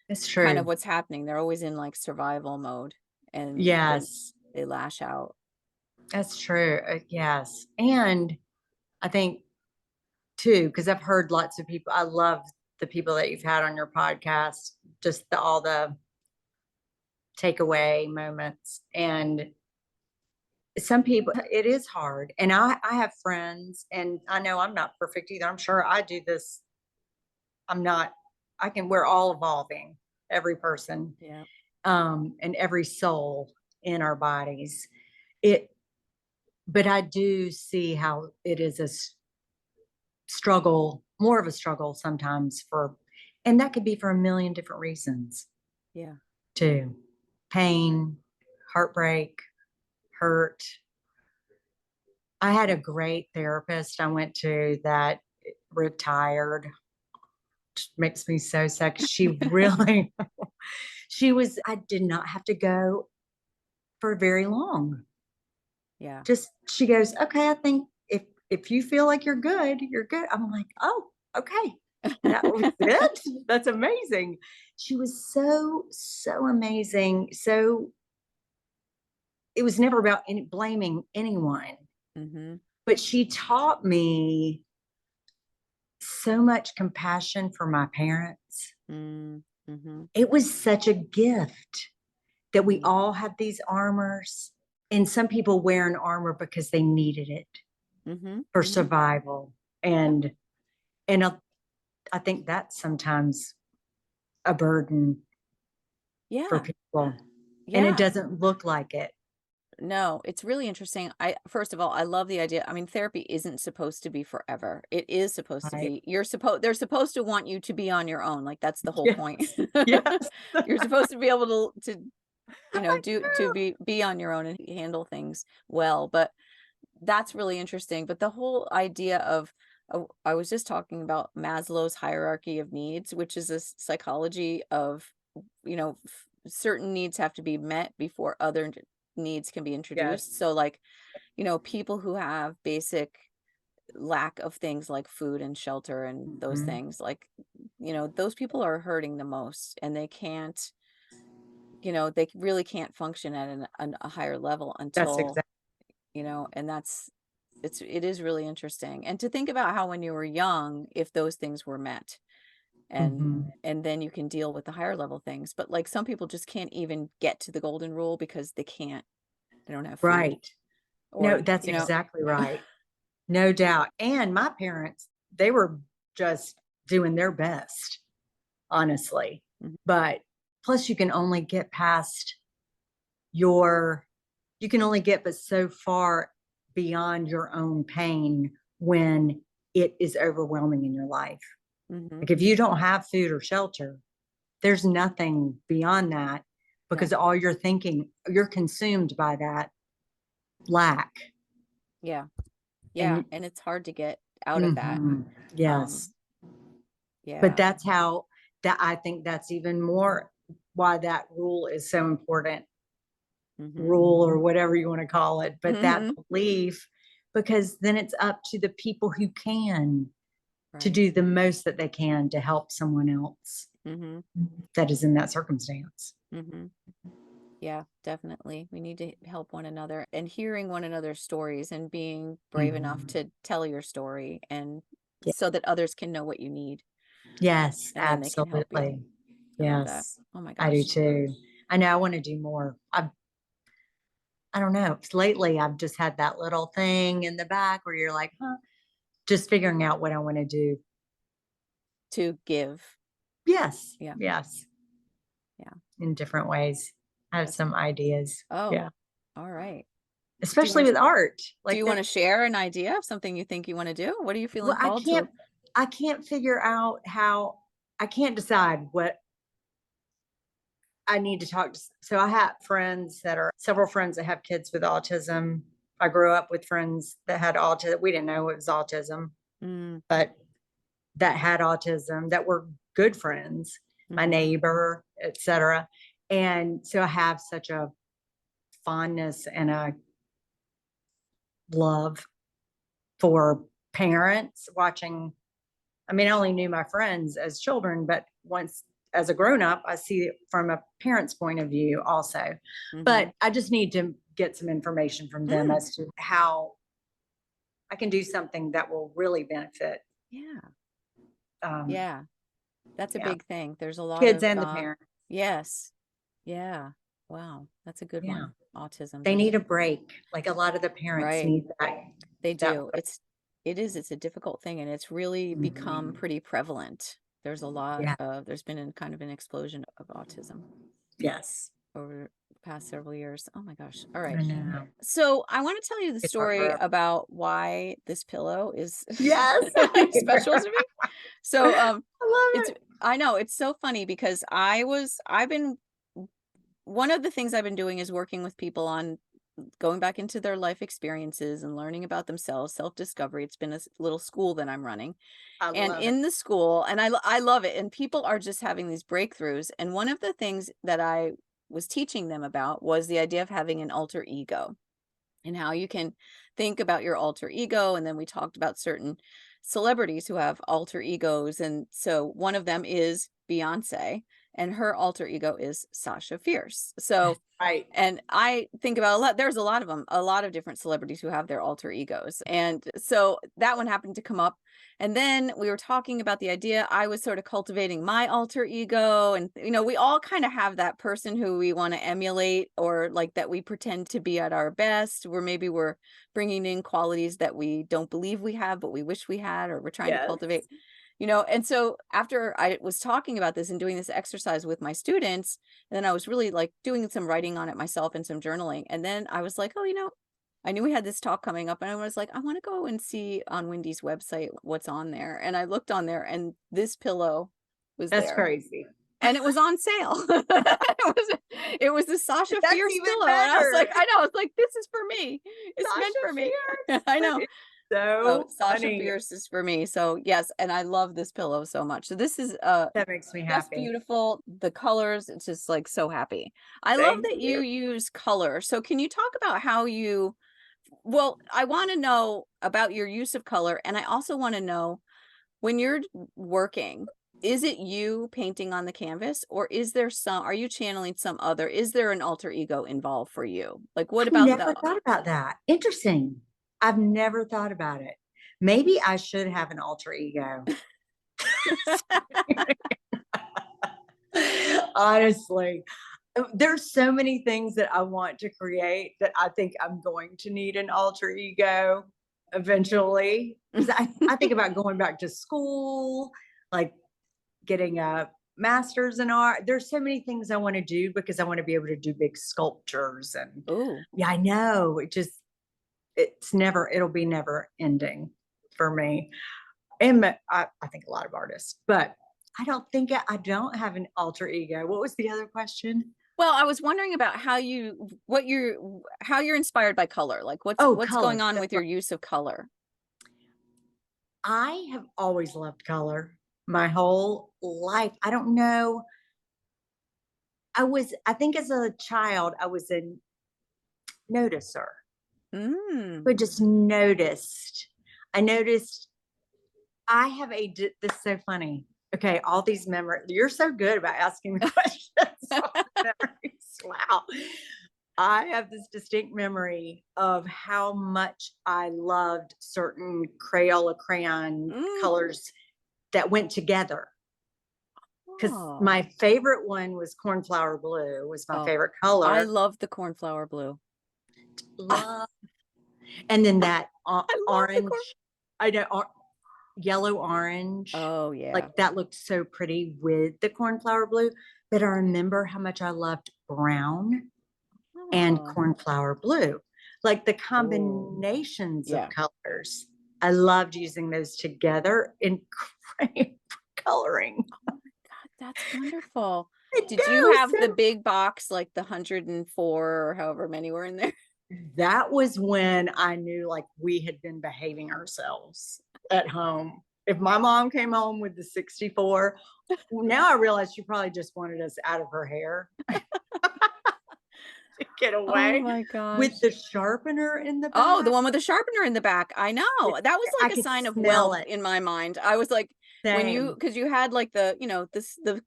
It's kind of true. what's happening. They're always in like survival mode and Yes, they lash out. that's true. Yes. And I think too, because I've heard lots of people, I love the people that you've had on your podcast, just all the takeaway moments. And some people, it is hard. And I have friends, and I know I'm not perfect either. I'm sure I do this. We're all evolving, every person, Yeah. and every soul in our bodies. But I do see how it is a struggle, more of a struggle sometimes and that could be for a million different reasons Yeah. too. Pain, heartbreak, hurt. I had a great therapist I went to that retired, which makes me so sad. 'Cause she really, I did not have to go for very long. Yeah. Just, she goes, okay, I think if you feel like you're good, you're good. I'm like, oh, okay. That was it. That's amazing. She was so amazing. So it was never about blaming anyone, Mm-hmm. but she taught me so much compassion for my parents. Mm-hmm. It was such a gift that we Mm-hmm. all have these armors, and some people wear an armor because they needed it Mm-hmm. for Mm-hmm. survival. And I think that's sometimes a burden for Yeah. people, and it Yeah. doesn't look like it. no, it's really interesting. First of all, I love the idea. I mean, therapy isn't supposed to be forever. It is supposed to Right. be, they're supposed to want you to be on your own. Like that's the whole point. Yes. Yes. You're supposed to be able to, I know. be on your own and handle things well. But that's really interesting. But the whole idea of, I was just talking about Maslow's hierarchy of needs, which is a psychology of, certain needs have to be met before other needs can be introduced. Yes. So, like, people who have basic lack of things like food and shelter and those Mhm. things, like, those people are hurting the most, and they can't, they really can't function at a higher level That's until, exactly. and it is really interesting. And to think about how when you were young, if those things were met, and Mhm. then you can deal with the higher level things. But like some people just can't even get to the golden rule because they don't have food, Right. No, or, that's exactly right. No doubt. And my parents, they were just doing their best, honestly. Mhm, But plus, your, you can only get but so far beyond your own pain when it is overwhelming in your life. mhm, Like if you don't have food or shelter, there's nothing beyond that yeah, because all you're thinking, you're consumed by that lack. yeah, yeah, And and it's hard to get out of that. mhm, Um, yes, but yeah, that's how that I think that's even more why that rule is so important, mhm, rule or whatever you want to call it, but that mhm, belief, because then it's up to the people who can to right, do the most that they can to help someone else mhm, that is in that circumstance. mhm. Yeah, definitely. We need to help one another, and hearing one another's stories and being brave enough Mhm. to tell your story, and Yeah. so that others can know what you need, Yes, and then they can help you. absolutely. I love that. Yes, Oh my I do gosh. too. I know I want to do more. I don't know. Lately, I've just had that little thing in the back where you're like, huh, just figuring out what I want to do. To give. Yes, Yeah, yes, yeah. in different ways. I have That's some ideas. Oh, Yeah, all right. Do you especially want to with art. do Like you want that. to share an idea of something you think you want to do? What are you feeling Well, called to? I can't figure out how, I can't decide what I need to talk to. So I have several friends that have kids with autism. I grew up with friends that had autism. We didn't know it was autism, Mm, but that had autism that were good friends, my mhm, neighbor, etc. And so I have such a fondness and a love for parents watching. I mean, I only knew my friends as children, but once as a grown up, I see it from a parent's point of view also. mhm. But I just need to get some information from them Mm, as to how I can do something that will really benefit, yeah, um, yeah. That's a yeah, big thing. There's a lot kids of and the parents. yes. Yeah. Wow, that's a good Yeah, one. Autism. they There's need a break. Like a lot of the parents right. need that. They That do. break. It's a difficult thing, and it's really become Mhm. pretty prevalent. Yeah. There's been kind of an explosion of autism Yes. over the past several years. Oh my gosh. All I right. know. So I want to tell you the It's hard story forever. about why this pillow is Yes. special to me. So I love it's it. I know it's so funny because I've been one of the things I've been doing is working with people on going back into their life experiences and learning about themselves, self-discovery. It's been a little school that I'm running. I And love it. in the school, and I love it, and people are just having these breakthroughs. And one of the things that I was teaching them about was the idea of having an alter ego, and how you can think about your alter ego. And then we talked about certain celebrities who have alter egos. And so one of them is Beyonce, and her alter ego is Sasha Fierce. So, Right. and I think about there's a lot of them, a lot of different celebrities who have their alter egos. And so that one happened to come up. And then we were talking about the idea, I was sort of cultivating my alter ego. And, we all kind of have that person who we want to emulate, or like that we pretend to be at our best, where maybe we're bringing in qualities that we don't believe we have, but we wish we had, or we're trying to Yes. cultivate. And so after I was talking about this and doing this exercise with my students, and then I was really like doing some writing on it myself and some journaling. And then I was like, oh, I knew we had this talk coming up, and I was like, I want to go and see on Wendy's website what's on there. And I looked on there, and this pillow was That's there. crazy. And it was on sale. It was the Sasha That's Fierce even pillow. And I was like, better. I know. It's like, this is for me. It's meant Sasha for me. Fierce. I know. So Sasha funny. Fierce is for me. So yes, and I love this pillow so much. So this is That makes me just happy. beautiful. The colors, it's just like so happy. I love Thank that you. you use color. So can you talk about how you, well, I want to know about your use of color, and I also want to know when you're working, is it you painting on the canvas, or are you channeling is there an alter ego involved for you? Like, what I've about never thought about that. Interesting. I've never thought about it. Maybe I should have an alter ego. Honestly, there's so many things that I want to create that I think I'm going to need an alter ego eventually. Because I think about going back to school, like getting a master's in art. There's so many things I want to do because I want to be able to do big sculptures. And Oh, yeah, I know. It'll be never ending for me. And I think a lot of artists, but I don't have an alter ego. What was the other question? well, I was wondering about how you're inspired by color. Like, what's Oh, going color. on That's with your use of color? I have always loved color my whole life. I don't know. I think as a child, I was a noticer. Mm. I just noticed. I noticed this is so funny. Okay, all these memories. You're so good about asking me questions. Wow. I have this distinct memory of how much I loved certain Crayola crayon colors that went together. Because Oh. my favorite one was cornflower blue, was my Oh, favorite color. I love the cornflower blue. Love. And then that I love orange, I know, yellow orange. Oh yeah. Like that looked so pretty with the cornflower blue. But I remember how much I loved brown and Oh. cornflower blue. Like the combinations Yeah. of colors. I loved using those together in coloring. Oh my God, that's wonderful. I Did you know, have the so big box, like the 104 or however many were in there? that was when I knew like we had been behaving ourselves at home. If my mom came home with the 64, now I realize she probably just wanted us out of her hair to get Oh away my gosh. with the sharpener in the back. Oh, the one with the sharpener in the back. I know. That was I like a could sign of smell wealth it. in my mind. I was like, when Same. because you had like the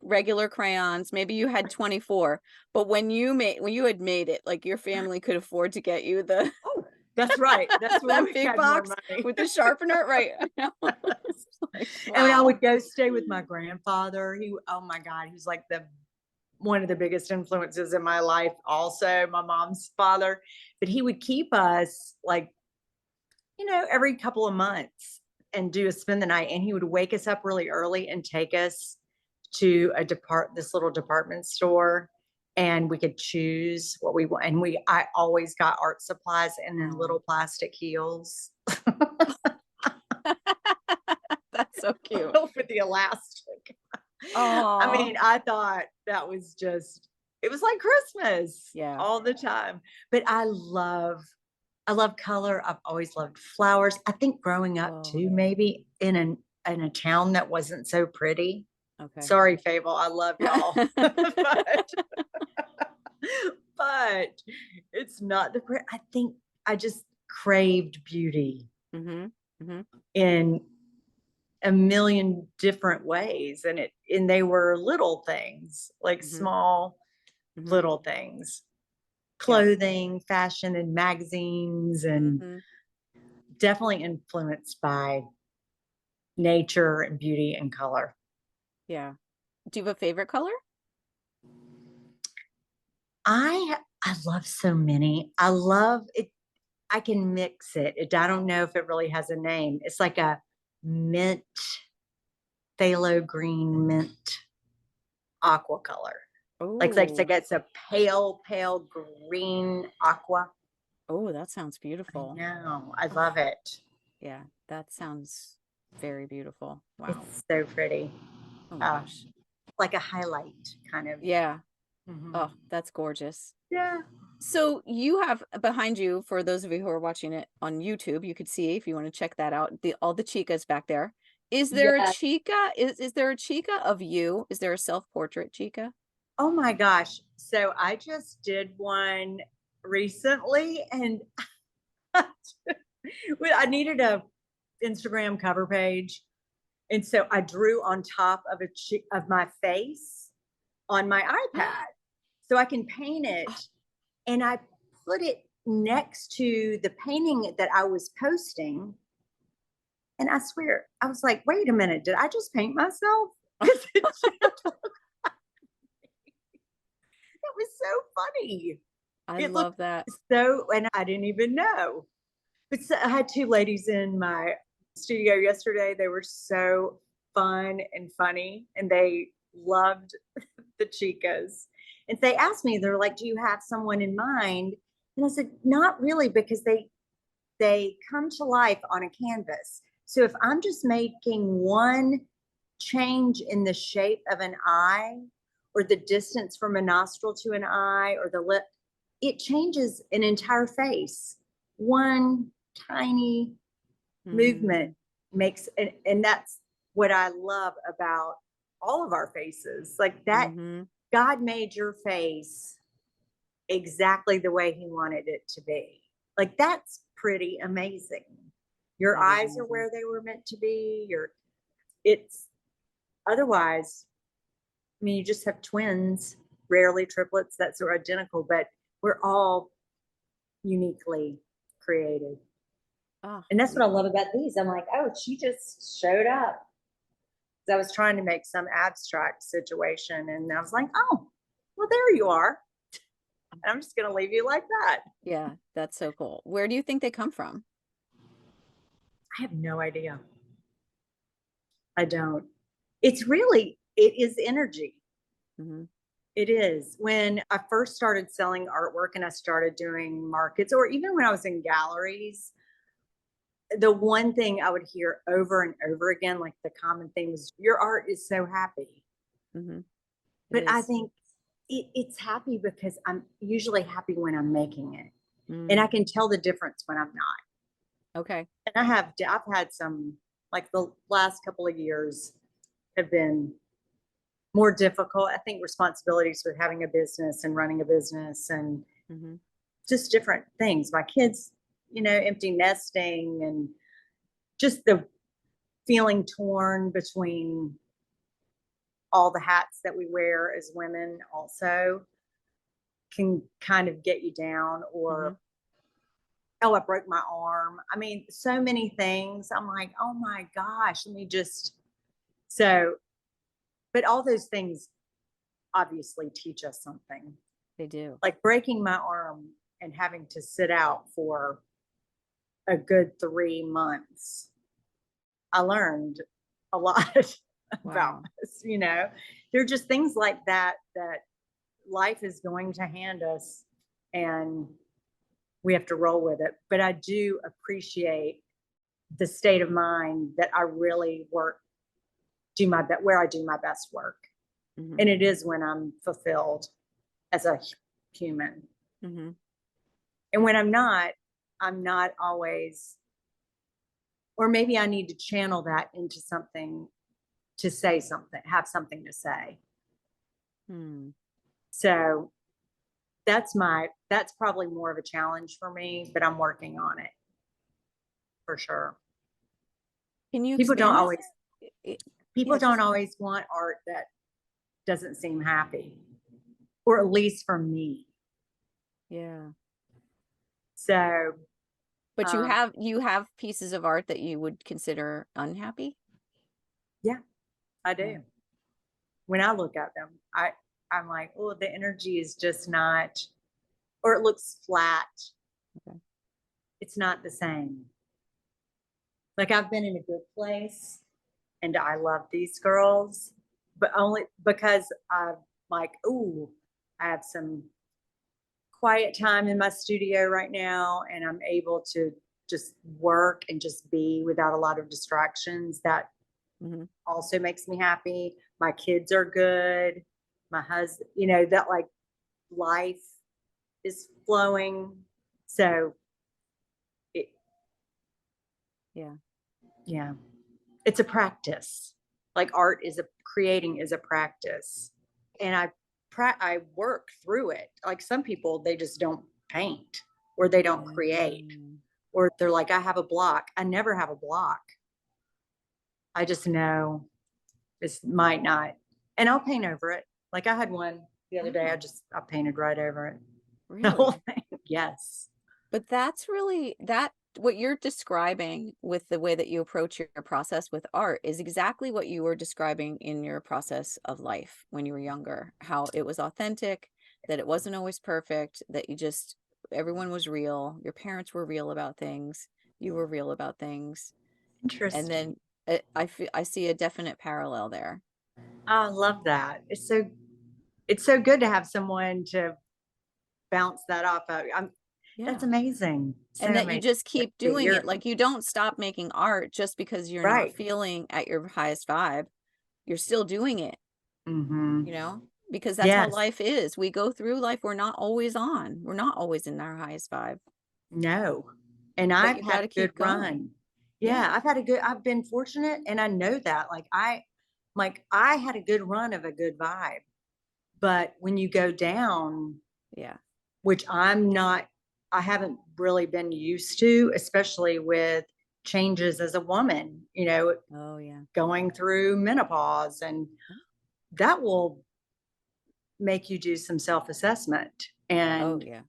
regular crayons, maybe you had 24, but when you had made it, like your family could afford to get you the Oh, that's right. That's when that we big had more box money. with the sharpener, right? I know. It's like, And when I wow. would go stay with my grandfather, oh my God, he was like one of the biggest influences in my life. Also, my mom's father, but he would keep us like, every couple of months and spend the night. And he would wake us up really early and take us to this little department store, and we could choose what we want. And I always got art supplies and then little plastic heels. That's so cute. For the elastic. I mean, I thought that was it was like Christmas all the time. But I love color. I've always loved flowers. I think growing up too, maybe in a town that wasn't so pretty. Okay. Sorry, Fable. I love y'all. but it's not I think I just craved beauty in a million different ways. And they were little things, like small little things, clothing, fashion, and magazines, and definitely influenced by nature and beauty and color. Yeah. Do you have a favorite color? I love so many. I love it. I can mix it. I don't know if it really has a name. It's like a mint. phthalo green mint aqua color. Oh, Like it's a pale green aqua. oh, that sounds I beautiful. know. I love it. Yeah, that sounds very beautiful. Wow. It's so pretty. Oh my gosh. Like a highlight kind of. Yeah. Mhm. Oh, that's gorgeous. Yeah. So you have behind you, for those of you who are watching it on YouTube, you could see, if you want to check that out, all the chicas back there. Is there a Yeah. chica? Is there a chica of you? Is there a self-portrait chica? Oh my gosh. So I just did one recently and I needed a Instagram cover page. And so I drew on top of of my face on my iPad so I can paint it. And I put it next to the painting that I was posting. And I swear, I was like, wait a minute, did I just paint myself? It was so funny. I It love looked that. so, and I didn't even know. But I had two ladies in my studio yesterday. They were so fun and funny, and they loved the Chicas. And they asked me, they're like, "Do you have someone in mind?" And I said, "Not really, because they come to life on a canvas. So if I'm just making one change in the shape of an eye, or the distance from a nostril to an eye, or the lip, it changes an entire face. One tiny movement makes, and that's what I love about all of our faces. Like that, God made your face exactly the way he wanted it to be. Like that's pretty amazing. Your That is eyes are amazing. where they were meant to be. It's otherwise, I mean, you just have twins, rarely triplets that's are identical, but we're all uniquely created. Oh, And that's what I love about these. I'm like, oh, she just showed up. I was trying to make some abstract situation, and I was like, oh, well, there you are. And I'm just going to leave you like that. yeah, that's so cool. Where do you think they come from? I have no idea. I don't. It is energy. It is. When I first started selling artwork and I started doing markets, or even when I was in galleries, the one thing I would hear over and over again, like the common thing, was your art is so happy. But I think it's happy because I'm usually happy when I'm making it. And I can tell the difference when I'm not. Okay. And I've had some, like the last couple of years have been more difficult. I think responsibilities with having a business and running a business and just different things. My kids, empty nesting, and just the feeling torn between all the hats that we wear as women also can kind of get you down, or oh, I broke my arm. I mean, so many things. I'm like, oh my gosh, but all those things obviously teach us something. They do. Like breaking my arm and having to sit out for a good 3 months. I learned a lot about this, They're just things like that life is going to hand us, and we have to roll with it. But I do appreciate the state of mind that I really where I do my best work. And it is when I'm fulfilled as a human. And when I'm not always, or maybe I need to channel that into something, to say something, have something to say. So that's probably more of a challenge for me, but I'm working on it for sure. Can you People don't expand always want art that doesn't seem happy, or at least for me. Yeah. So, but you have pieces of art that you would consider unhappy? Yeah, I do. When I look at them, I'm like, oh, the energy is just not, or it looks flat. It's not the same. Like I've been in a good place, and I love these girls, but only because I'm like, ooh, I have some quiet time in my studio right now, and I'm able to just work and just be without a lot of distractions. That Mhm. also makes me happy. My kids are good. My husband, that like life is flowing. So it, Yeah. yeah, it's a practice. Like art is creating is a practice. And I work through it. Like some people, they just don't paint or they don't create, Mm. or they're like, I have a block. I never have a block. I just know this might not, and I'll paint over it. Like I had one the other day. Oh, I painted right over it. The whole really? thing. Yes. But that's really that what you're describing with the way that you approach your process with art is exactly what you were describing in your process of life when you were younger, how it was authentic, that it wasn't always perfect, that you just everyone was real, your parents were real about things, you were real about things, and Interesting. then I see a definite parallel there. I love that. It's so good to have someone to bounce that off of. That's Yeah. amazing. So And that you amazing. just keep doing You're it. Like you don't stop making art just because you're not right. feeling at your highest vibe. You're still doing it, Mm-hmm. you know, because that's how Yes. life is. We go through life. We're not always on. We're not always in our highest vibe, No. And but I've you got had to a good keep going. run. Yeah. Yeah, I've been fortunate, and I know that. I had a good run of a good vibe. But when you go down, Yeah. which I haven't really been used to, especially with changes as a woman, Oh, yeah. going through menopause, and that will make you do some self-assessment. Oh, And yeah.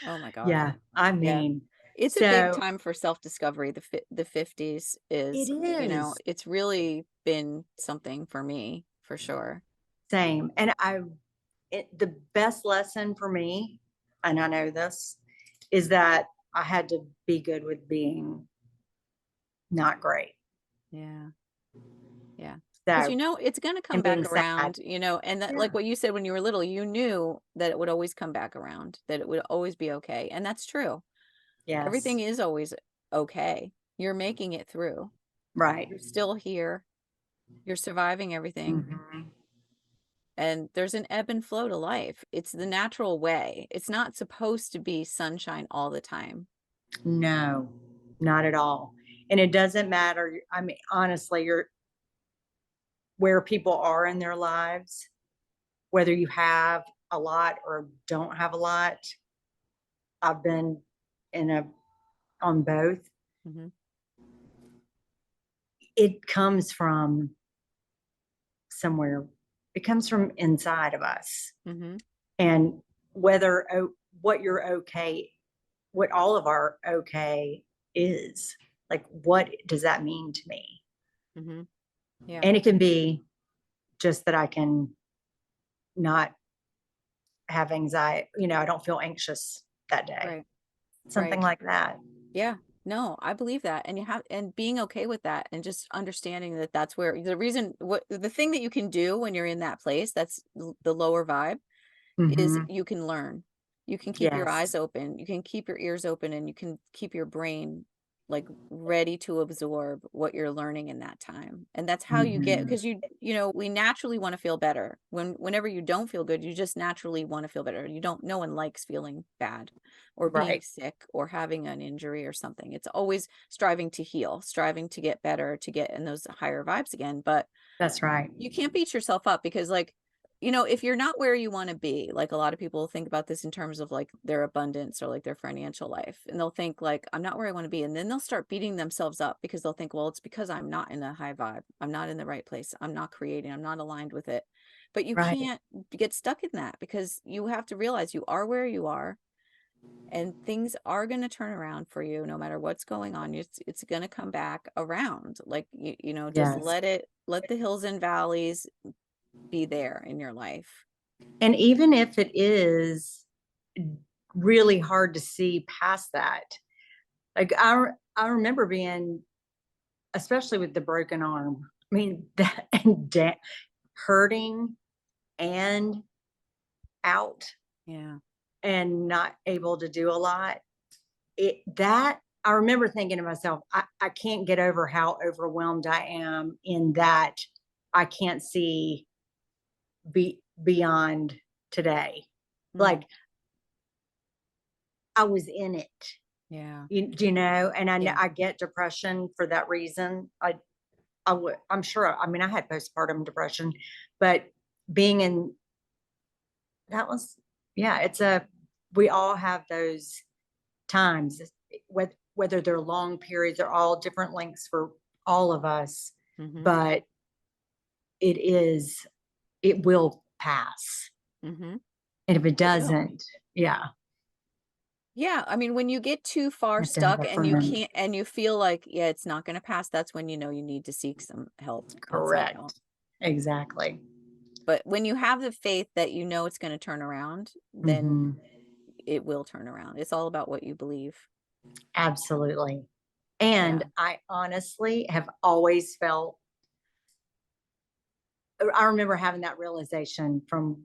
Oh my God. yeah, I Yeah. mean, It's a big so time for self-discovery. The 50s it is, is it's really been something for me for sure. same. And the best lesson for me, and I know this, is that I had to be good with being not great. Yeah. Yeah. Because So, it's going to come and back being sad. around, and that, like Yeah. what you said when you were little, you knew that it would always come back around, that it would always be okay. And that's true. Yes. Everything is always okay. You're making it through. Right. You're still here. You're surviving everything. Mhm. And there's an ebb and flow to life. It's the natural way. It's not supposed to be sunshine all the time. No, not at all. And it doesn't matter. I mean, honestly, you're where people are in their lives, whether you have a lot or don't have a lot. I've been in on both. Hmm. It comes from somewhere. It comes from inside of us. Hmm. And what you're okay, what all of our okay is, like, what does that mean to me? Hmm. Yeah. And it can be just that I can not have anxiety, I don't feel anxious that day, Right. something Right. like that. Yeah, no, I believe that. And and being okay with that and just understanding that that's where the thing that you can do when you're in that place, that's the lower vibe, is Hmm. you can learn. You can keep your eyes Yes. open, you can keep your ears open, and you can keep your brain like ready to absorb what you're learning in that time. And that's how you get, Hmm. because we naturally want to feel better. Whenever you don't feel good, you just naturally want to feel better. No one likes feeling bad or being Right. sick or having an injury or something. It's always striving to heal, striving to get better, to get in those higher vibes again. But That's right. you can't beat yourself up because like if you're not where you want to be, like a lot of people think about this in terms of like their abundance or like their financial life, and they'll think like, I'm not where I want to be, and then they'll start beating themselves up because they'll think, well, it's because I'm not in a high vibe, I'm not in the right place, I'm not creating, I'm not aligned with it. But you Right. can't get stuck in that, because you have to realize you are where you are, and things are going to turn around for you no matter what's going on. It's going to come back around. Like just Yes. let the hills and valleys be there in your life. And even if it is really hard to see past that, like I remember being especially with the broken arm. I mean, that and hurting and out Yeah. and not able to do a lot. I remember thinking to myself, I can't get over how overwhelmed I am in that I can't see beyond today. Like I was in it. Yeah. You know, and Yeah. I get depression for that reason. I'm sure, I mean, I had postpartum depression, but being in that was, yeah, we all have those times, whether they're long periods or all different lengths for all of us, but it will pass. And if it doesn't, yeah. Yeah. I mean, when you get too far You have to have stuck a and you friend. can't, and you feel like, yeah, it's not going to pass, that's when you know you need to seek some help. Outside help. Correct. Exactly. But when you have the faith that you know it's going to turn around, then it will turn around. It's all about what you believe. Absolutely. And I honestly have always felt, I remember having that realization from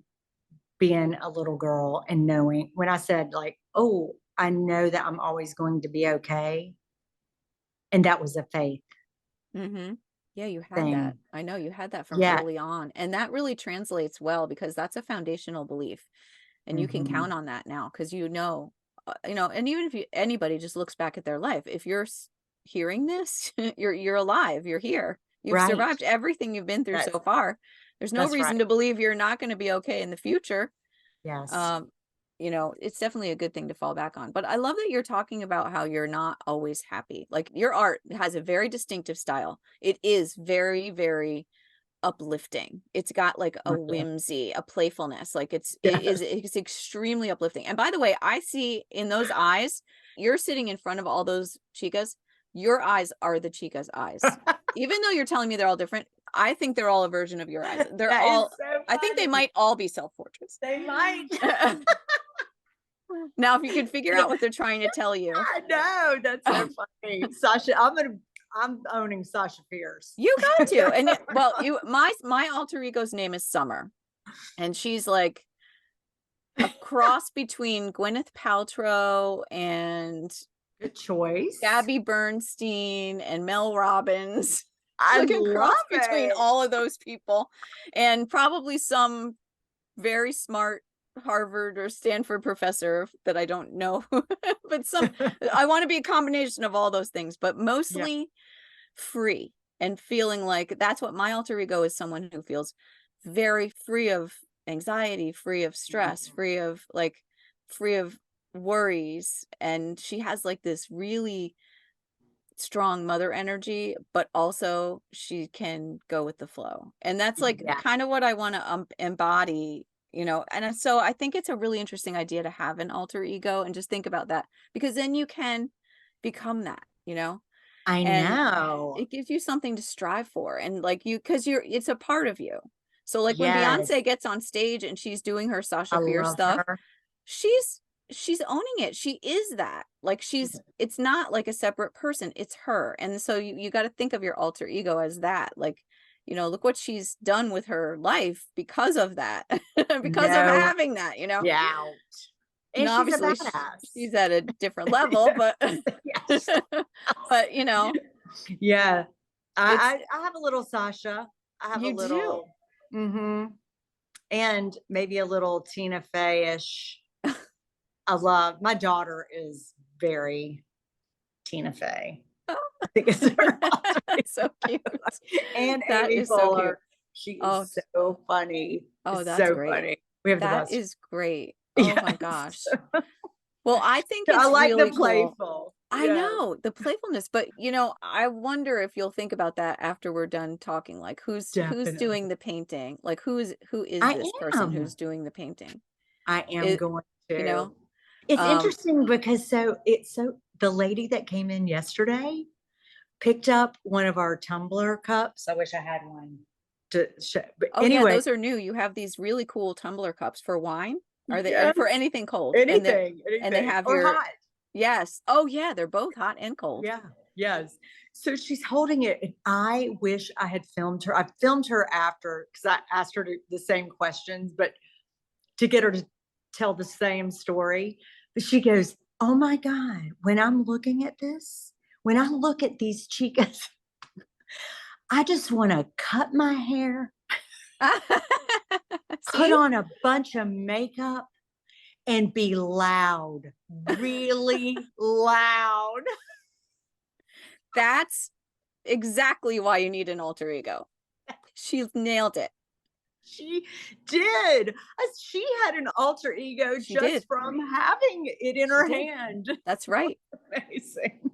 being a little girl and knowing when I said like, oh, I know that I'm always going to be okay. And that was a faith. Yeah, you had thing. that. I know you had that from early on. And that really translates well because that's a foundational belief. And you can count on that now because you know, and even if anybody just looks back at their life, if you're hearing this, you're alive, you're here. You've survived everything you've been through so far. There's no reason to believe you're not going to be okay in the future. Yes. It's definitely a good thing to fall back on. But I love that you're talking about how you're not always happy. Like your art has a very distinctive style. It is very, very uplifting. It's got like a whimsy, a playfulness. Like it's extremely uplifting. And by the way, I see in those eyes, you're sitting in front of all those chicas. Your eyes are the chicas' eyes. Even though you're telling me they're all different, I think they're all a version of your eyes. They're all, I think they might all be self-portraits. They might. Now, if you could figure out what they're trying to tell you. I know, that's so funny. Sasha, I'm owning Sasha Fierce. You got to. And my alter ego's name is Summer. And she's like a cross between Gwyneth Paltrow and good choice. Gabby Bernstein and Mel Robbins. I like a cross love between it. all of those people. And probably some very smart Harvard or Stanford professor that I don't know. But I want to be a combination of all those things, but mostly free and feeling like that's what my alter ego is, someone who feels very free of anxiety, free of stress, free of worries. And she has like this really strong mother energy, but also she can go with the flow. And that's like kind of what I want to embody, and so I think it's a really interesting idea to have an alter ego and just think about that, because then you can become that, I know. it gives you something to strive for, and like because it's a part of you. So like when Beyonce gets on stage and she's doing her Sasha Fierce stuff, she's owning it. She is that. Like it's not like a separate person, it's her. And so you got to think of your alter ego as that. Like, look what she's done with her life because of that, because of having that, Yeah. And obviously she's at a different level, but but yeah. I have a little Sasha. I have you a little and maybe a little Tina Fey-ish. I love, my daughter is very Tina Fey. I think it's so cute. And that Amy is Poehler. so cute. She is so funny. Oh, it's that's so great. funny. We have that the best. Is great. Oh my gosh. Well, I think it's I like really the playful. Cool. I know the playfulness, but I wonder if you'll think about that after we're done talking. Like who's doing the painting? Like who is this person who's doing the painting? I am going to. It's Um, interesting because the lady that came in yesterday picked up one of our tumbler cups. I wish I had one to show. But anyway, those are new. You have these really cool tumbler cups for wine. Are they for anything cold? Anything. And they have hot. Yes. Oh yeah, they're both hot and cold. Yeah. Yes. So she's holding it, and I wish I had filmed her. I filmed her after because I asked her the same questions, but to get her to tell the same story. But she goes, "Oh my God, when I'm looking at this, when I look at these chicas, I just want to cut my hair, put See, on a bunch of makeup, and be loud, really loud." that's exactly why you need an alter ego. She nailed it. She did. She had an alter ego She just did. from having it in She her did. hand. That's right. Amazing.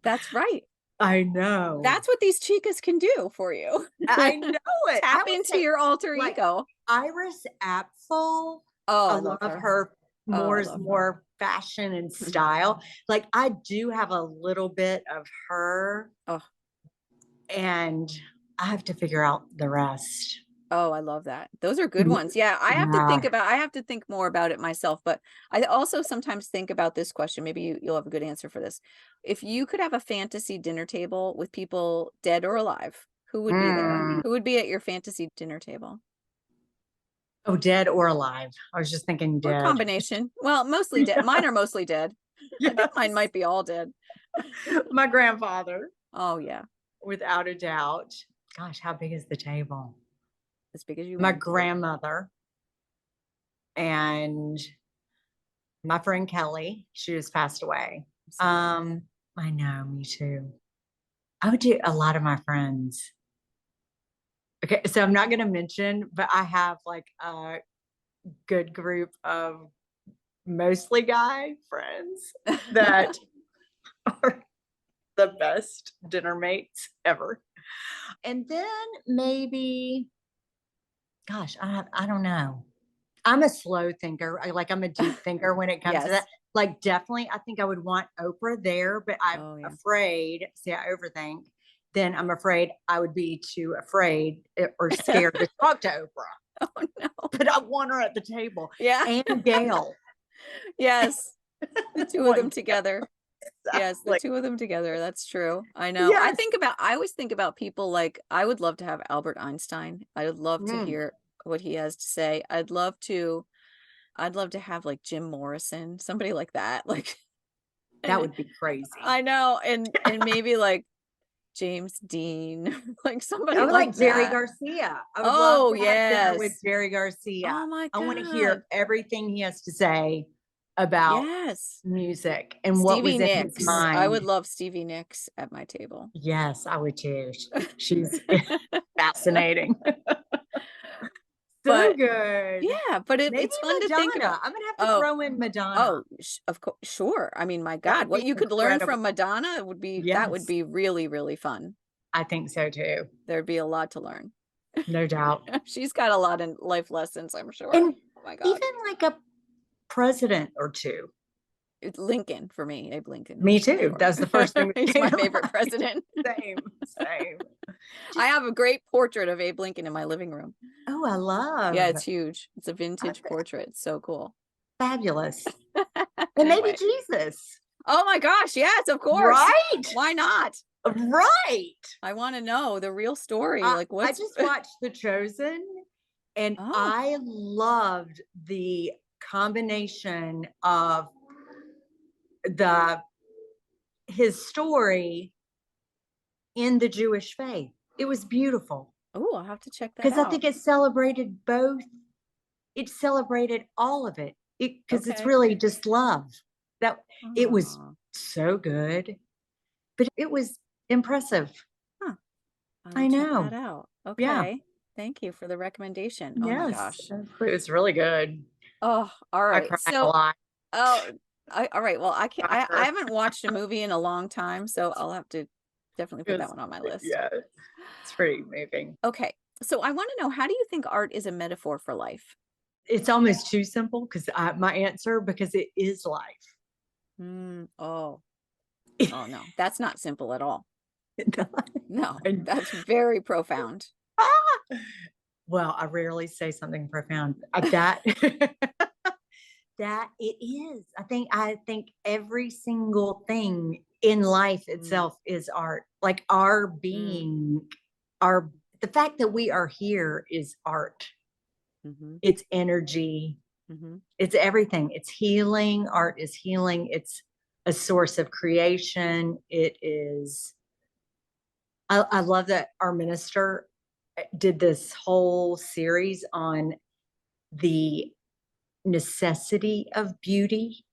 That's right. I know. That's what these chicas can do for you. I know it. I Tap would into say, your alter like, ego. Iris Apfel, Oh, I I love love her. her Oh, I more, love her. more fashion and style. Like, I do have a little bit of her, Oh, and I have to figure out the rest. oh, I love that. Those are good ones. Yeah, I have to think more about it myself, but I also sometimes think about this question. Maybe you'll have a good answer for this. If you could have a fantasy dinner table with people dead or alive, who would be there? Mm. Who would be at your fantasy dinner table? Oh, dead or alive? I was just thinking Or dead. combination. Well, mostly dead. Mine are mostly dead. I think mine Yes. might be all dead. My grandfather, Oh yeah. without a doubt. Gosh, how big is the table? As big as you My want. grandmother and my friend Kelly, she just passed away. I know, me too. I would do a lot of my friends. Okay, so I'm not going to mention, but I have like a good group of mostly guy friends that are the best dinner mates ever. And then maybe, gosh, I don't know. I'm a slow thinker. I'm a deep thinker when it comes to Yes. that. Like, definitely, I think I would want Oprah there, but I'm Oh yeah. afraid. See, I overthink. Then I'm afraid I would be too afraid or scared to talk to Oprah. Oh no. But I want her at the table. Yeah. And Gail. Yes. The two of them together. Yes, the Exactly. two of them together. That's true. I know. Yes. I always think about people like I would love to have Albert Einstein. I would love to Mm, hear what he has to say. I'd love to have like Jim Morrison, somebody like that. Like that and would be crazy. I know, and maybe like James Dean, like somebody I would like like Jerry that. Garcia. I would love Oh, to have dinner with yes. Jerry Garcia. Oh my I want to God. hear everything he has to say about Yes. music and what Stevie was in his Nicks. I would mind. love Stevie Nicks at my table. Yes, I would too. She's fascinating. So But good. yeah, but Maybe it's fun to think about. Madonna. I'm gonna have to Oh, throw in Madonna. oh, of course, sure. I mean, my That God, would what be you could learn incredible. from Madonna would be that would Yes, be really, really fun. I think so too. There'd be a lot to learn. No doubt. She's got a lot of life lessons, I'm sure. And Oh my God. even like a president or two. It's Lincoln for me, Abe Lincoln. Me for too. sure. That's the first thing that He's came my to favorite mind. president. Same, same. I have a great portrait of Abe Lincoln in my living room. Oh, I Yeah, love. it's huge. It's a vintage portrait. It's so cool. Fabulous. And maybe Anyway. Jesus. Oh my gosh, yes, of course. Right? Why not? Right. I want to know the real story. I, Like I what's just watched The Chosen, and Oh, I loved the combination of the his story in the Jewish faith. It was beautiful oh, I'll have to check that because I out. think it celebrated both. It celebrated all of it because it's Okay. really just love. That it was Aw, so good, but it was impressive. huh. I I will check know. that out. Yeah. Okay. Thank you for the recommendation. Oh my Yes. gosh. It was really good. Oh, all I right. cried a So, lot. oh, all right. Well, I can't. I Shocker. haven't watched a movie in a long time, so I'll have to definitely put that It's, one on my list. yeah, it's pretty moving. Okay. So I want to know, how do you think art is a metaphor for life? It's almost too simple because my answer, because it is life. Oh, oh no, that's not simple at all. No. No, that's very profound. Ah! Well, I rarely say something profound. That that it is. I think every single thing in life itself is art. Like our being, the fact that we are here is art. It's energy. It's everything. It's healing. Art is healing. It's a source of creation. It is, I love that our minister did this whole series on the necessity of beauty.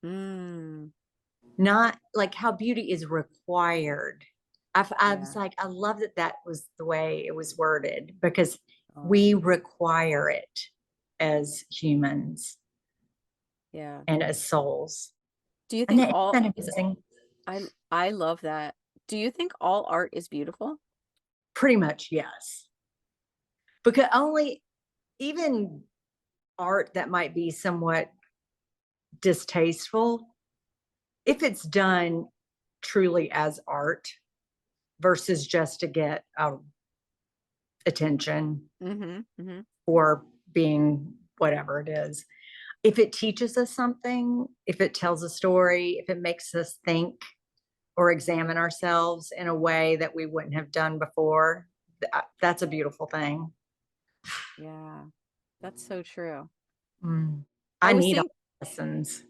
Not like how beauty is required. I was like, I love that that was the way it was worded, because we require it as humans. And as souls. Do you think I love that. Do you think all art is beautiful? Pretty much, yes. Because even art that might be somewhat distasteful, if it's done truly as art versus just to get attention or being whatever it is. If it teaches us something, if it tells a story, if it makes us think or examine ourselves in a way that we wouldn't have done before, that's a beautiful thing. Yeah, that's so true. I need lessons.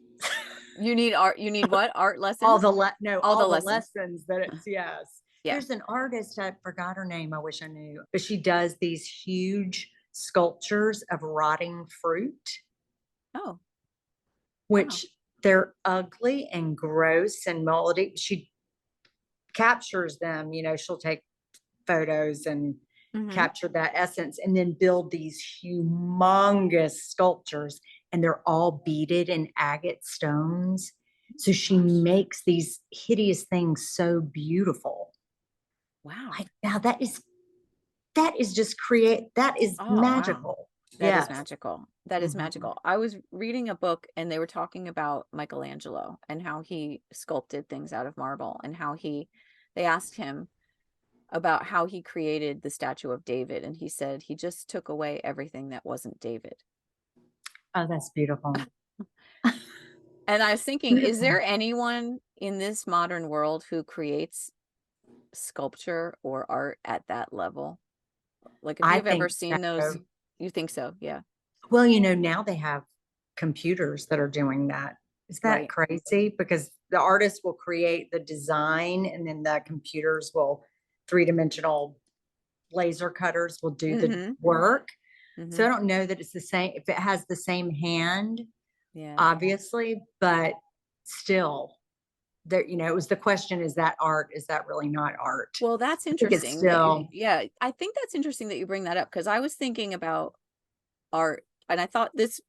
You need art. You need what? Art lessons? All the lessons that it's, yes. Yeah. There's an artist, I forgot her name. I wish I knew, but she does these huge sculptures of rotting fruit. Oh. Which they're ugly and gross and moldy. She captures them, she'll take photos and capture that essence and then build these humongous sculptures, and they're all beaded in agate stones. So she makes these hideous things so beautiful. Wow. Now that is just that is magical. Wow. That is magical. That is magical. I was reading a book and they were talking about Michelangelo and how he sculpted things out of marble, and how they asked him about how he created the statue of David. And he said he just took away everything that wasn't David. Oh, that's beautiful. And I was thinking, is there anyone in this modern world who creates sculpture or art at that level? Like, if you've ever seen those, you think so? Yeah. Well, now they have computers that are doing that. Is that crazy? Because the artist will create the design and then the computers will, three-dimensional laser cutters will do the work. So I don't know that it's the same, if it has the same hand, obviously, but still there, it was the question, is that art? Is that really not art? Well, that's interesting. I think that's interesting that you bring that up, because I was thinking about art and I thought this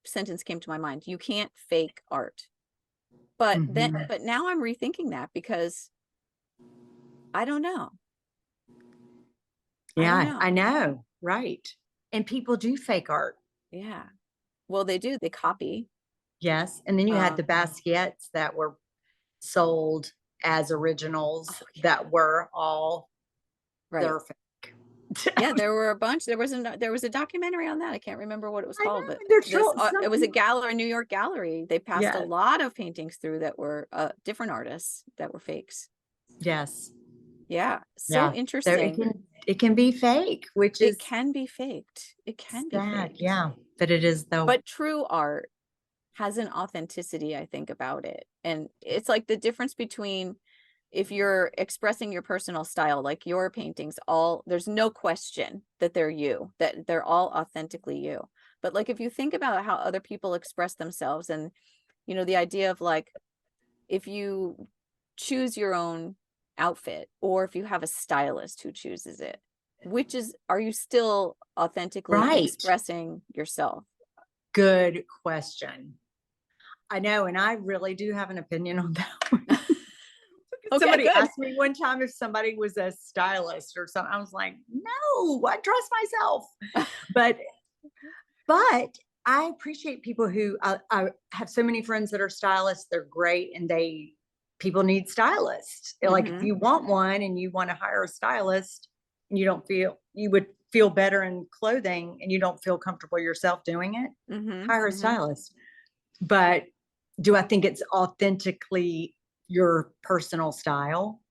sentence came to my mind. You can't fake art. But but now I'm rethinking that, because I don't know. Yeah, I know. Right. And people do fake art. Yeah. Well, they do. They copy. Yes. And then you had the Basquiat's that were sold as originals that were all they're fake. Yeah, there were a bunch. There was a documentary on that. I can't remember what it was called, but it was a gallery, New York gallery. They passed a lot of paintings through that were different artists that were fakes. Yes. Yeah. So interesting. So it can be fake, it can be faked. It can be faked. Yeah. But it is though. But true art has an authenticity, I think, about it. And it's like the difference between, if you're expressing your personal style, like your paintings, there's no question that they're you, that they're all authentically you. But like, if you think about how other people express themselves, and, the idea of like, if you choose your own outfit, or if you have a stylist who chooses it, are you still authentically expressing yourself? Good question. I know. And I really do have an opinion on that one. Somebody asked me one time if somebody was a stylist or something. I was like, no, I dress myself. but I appreciate people who, I have so many friends that are stylists. They're great. And people need stylists. Like, if you want one and you want to hire a stylist, and you would feel better in clothing and you don't feel comfortable yourself doing it, hire a stylist. But do I think it's authentically your personal style.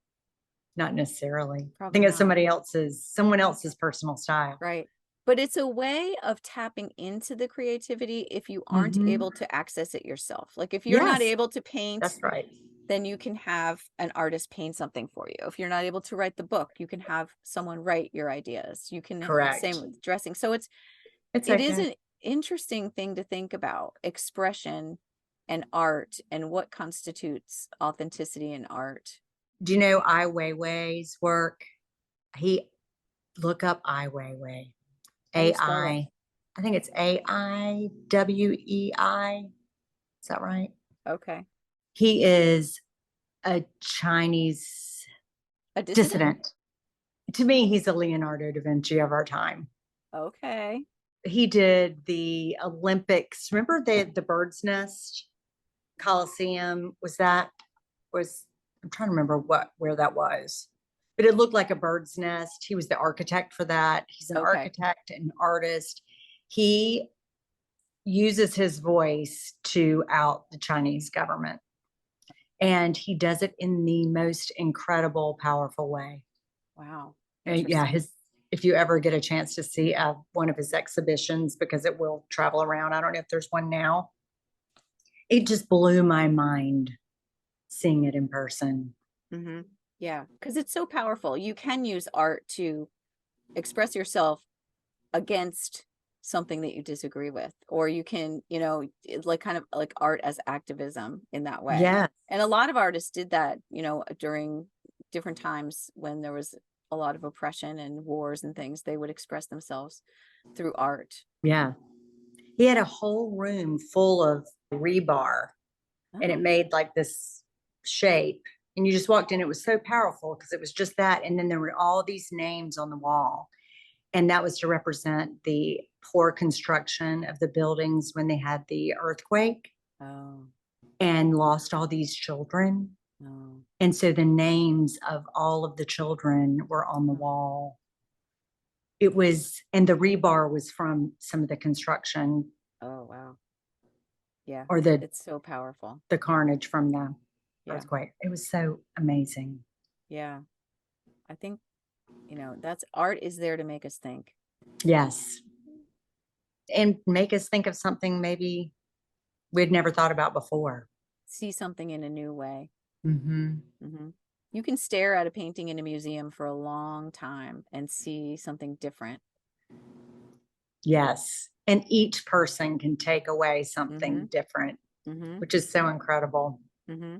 Not necessarily. I Probably think it's not. someone else's personal style. Right. But it's a way of tapping into the creativity if you aren't Mhm. able to access it yourself. Like if you're not Yes, able to paint, that's right. then you can have an artist paint something for you. If you're not able to write the book, you can have someone write your ideas. You can same Correct. with dressing. So It's it is okay. an interesting thing to think about, expression and art and what constitutes authenticity in art. Do you know Ai Weiwei's work? Look up Ai Weiwei. How do you spell that? I think it's AIWEI. Is that right? Okay. He is a Chinese A dissident? dissident. To me, he's a Leonardo da Vinci of our time. Okay. He did the Olympics. Remember the Bird's Nest Coliseum? I'm trying to remember where that was. But it looked like a bird's nest. He was the architect for that. He's an Okay. architect and artist. He uses his voice to out the Chinese government. And he does it in the most incredible, powerful way. Wow. Yeah, Interesting. if you ever get a chance to see one of his exhibitions, because it will travel around. I don't know if there's one now. It just blew my mind seeing it in person. Mm-hmm. Yeah, because it's so powerful. You can use art to express yourself against something that you disagree with, or you can, like kind of like art as activism in that way. Yeah. And a lot of artists did that, during different times when there was a lot of oppression and wars and things, they would express themselves through art. Yeah. He had a whole room full of rebar and it Oh, made like this shape. And you just walked in. It was so powerful because it was just that. And then there were all these names on the wall. And that was to represent the poor construction of the buildings when they had the earthquake oh, and lost all these children. oh, And so the names of all of the children were on the wall. And the rebar was from some of the construction oh, wow. Yeah, or it's so powerful. the carnage from the Yeah, earthquake. It was so amazing. yeah. I think, that's art is there to make us think. Yes. And make us think of something maybe we'd never thought about before. See something in a new way. Mm-hmm. Mm-hmm. You can stare at a painting in a museum for a long time and see something different. Yes. And each person can take away something Mm-hmm. different, Mm-hmm. which is so incredible. Mm-hmm.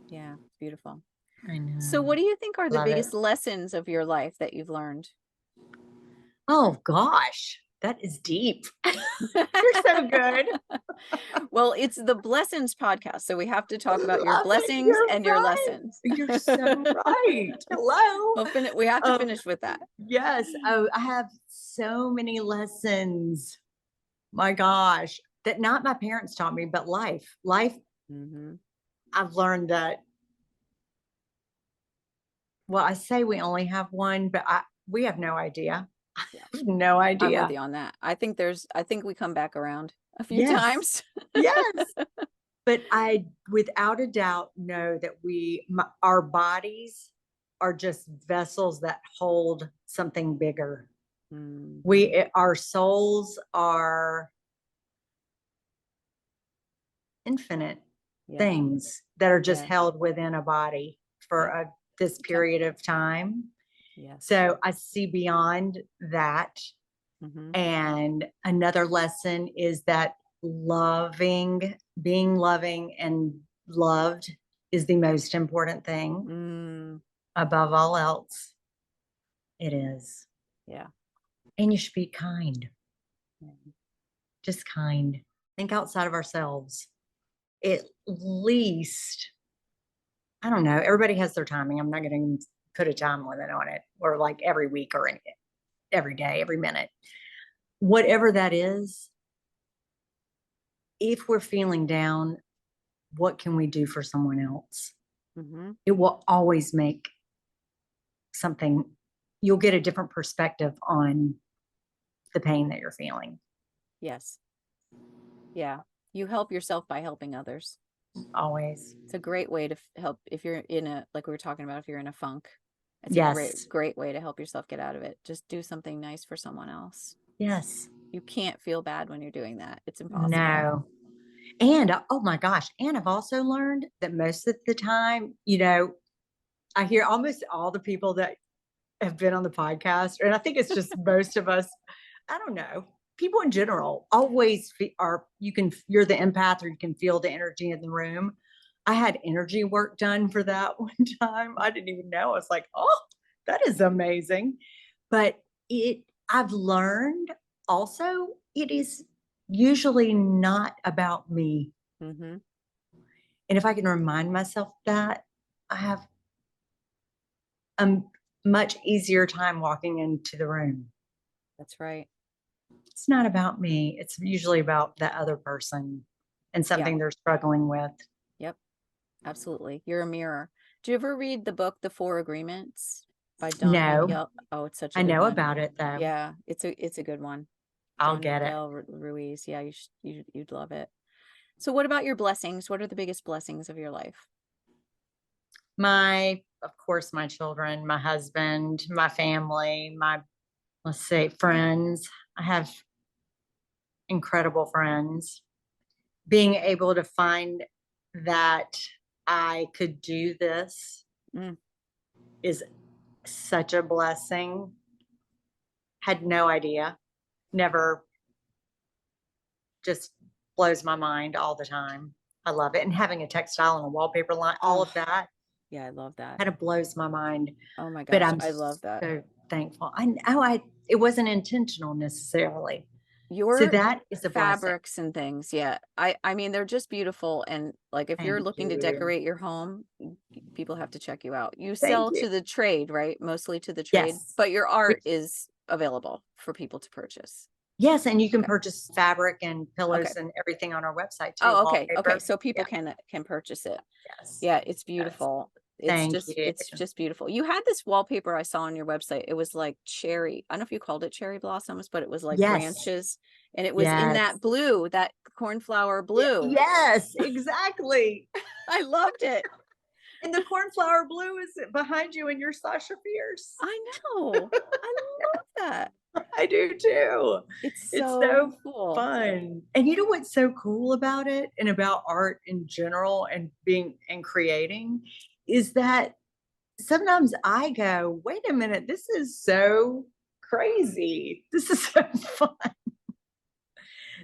Yeah, it's beautiful. I know. So what do you think are the Love it. biggest lessons of your life that you've learned? Oh gosh, that is deep. You're so good. Well, it's the Blessings podcast, so we have to talk about your Love it. blessings You're and your right. lessons. You're so right. Hello. We have to Um, finish with that. Yes. Oh, I have so many lessons. My gosh, that not my parents taught me, but life. Mm-hmm. I've learned that. Well, I say we only have one, but we have no idea. I have no I'm with idea. you on that. I think we come back around a few Yes. times. Yes. But I, without a doubt, know that our bodies are just vessels that hold something bigger. Mhm. Our souls are infinite Yeah. things that are just Yes. held within a body for this period of time. Yes. So I see beyond that. Mm-hmm. And another lesson is that being loving and loved is the most important thing above all else. It is. Yeah. And you should be kind, Mhm. just kind. Think outside of ourselves. At least, I don't know, everybody has their timing. I'm not going to put a time limit on it or like every week or every day, every minute. Whatever that is, if we're feeling down, what can we do for someone else? Mm-hmm. It will always make you'll get a different perspective on the pain that you're feeling. Yes. Yeah. You help yourself by helping others. Always. It's a great way to help if you're in a, like we were talking about, if you're in a funk. It's a Yes. great way to help yourself get out of it. Just do something nice for someone else. Yes. You can't feel bad when you're doing that. It's impossible. No. And oh my gosh. And I've also learned that most of the time, you know, I hear almost all the people that have been on the podcast, and I think it's just most of us, I don't know, people in general always you're the empath or you can feel the energy in the room. I had energy work done for that one time. I didn't even know. I was like, oh, that is amazing. But I've learned also, it is usually not about me. Mm-hmm. And if I can remind myself that, I have a much easier time walking into the room. That's right. It's not about me. It's usually about the other person and something they're struggling with. Yep. Absolutely. You're a mirror. Do you ever read the book, The Four Agreements by Don No, Miguel? Oh, it's such a I good know one. about it though. Yeah, it's a good one. I'll Don get it. Miguel Ruiz. Yeah, you'd love it. So what about your blessings? What are the biggest blessings of your life? Of course, my children, my husband, my family, let's say friends. I have incredible friends. Being able to find that I could do this Mm. is such a blessing. Had no idea. Never, just blows my mind all the time. I love it. And having a textile and a wallpaper line, all of that Yeah, I love that. kind of blows my mind. Oh my But gosh, I'm I love that. so thankful. I know it wasn't intentional necessarily. So Your that is a blessing. fabrics and things, yeah. I mean, they're just beautiful. And like, if you're Thank looking to you. decorate your home, people have to check you out. You Thank sell you. to the trade, right? Mostly to the trade, Yes. but your art Yes. is available for people to purchase. Yes, and you can Okay. purchase fabric and pillows Okay. and everything on our website too. Oh, okay. Okay. Wallpaper. So people Yeah. can purchase it. Yes. Yeah, it's Yes. beautiful. Thank you. It's just beautiful. You had this wallpaper I saw on your website. It was like cherry. I don't know if you called it cherry blossoms, but it was like Yes. branches, and it was in Yes. that blue, that cornflower blue. Yes, exactly. I loved it. And the cornflower blue is behind you in your Sasha Fierce. I know. I love that. I do too. It's It's so so cool. fun. And you know what's so cool about it and about art in general and creating is that sometimes I go, wait a minute, this is so crazy. This is so fun.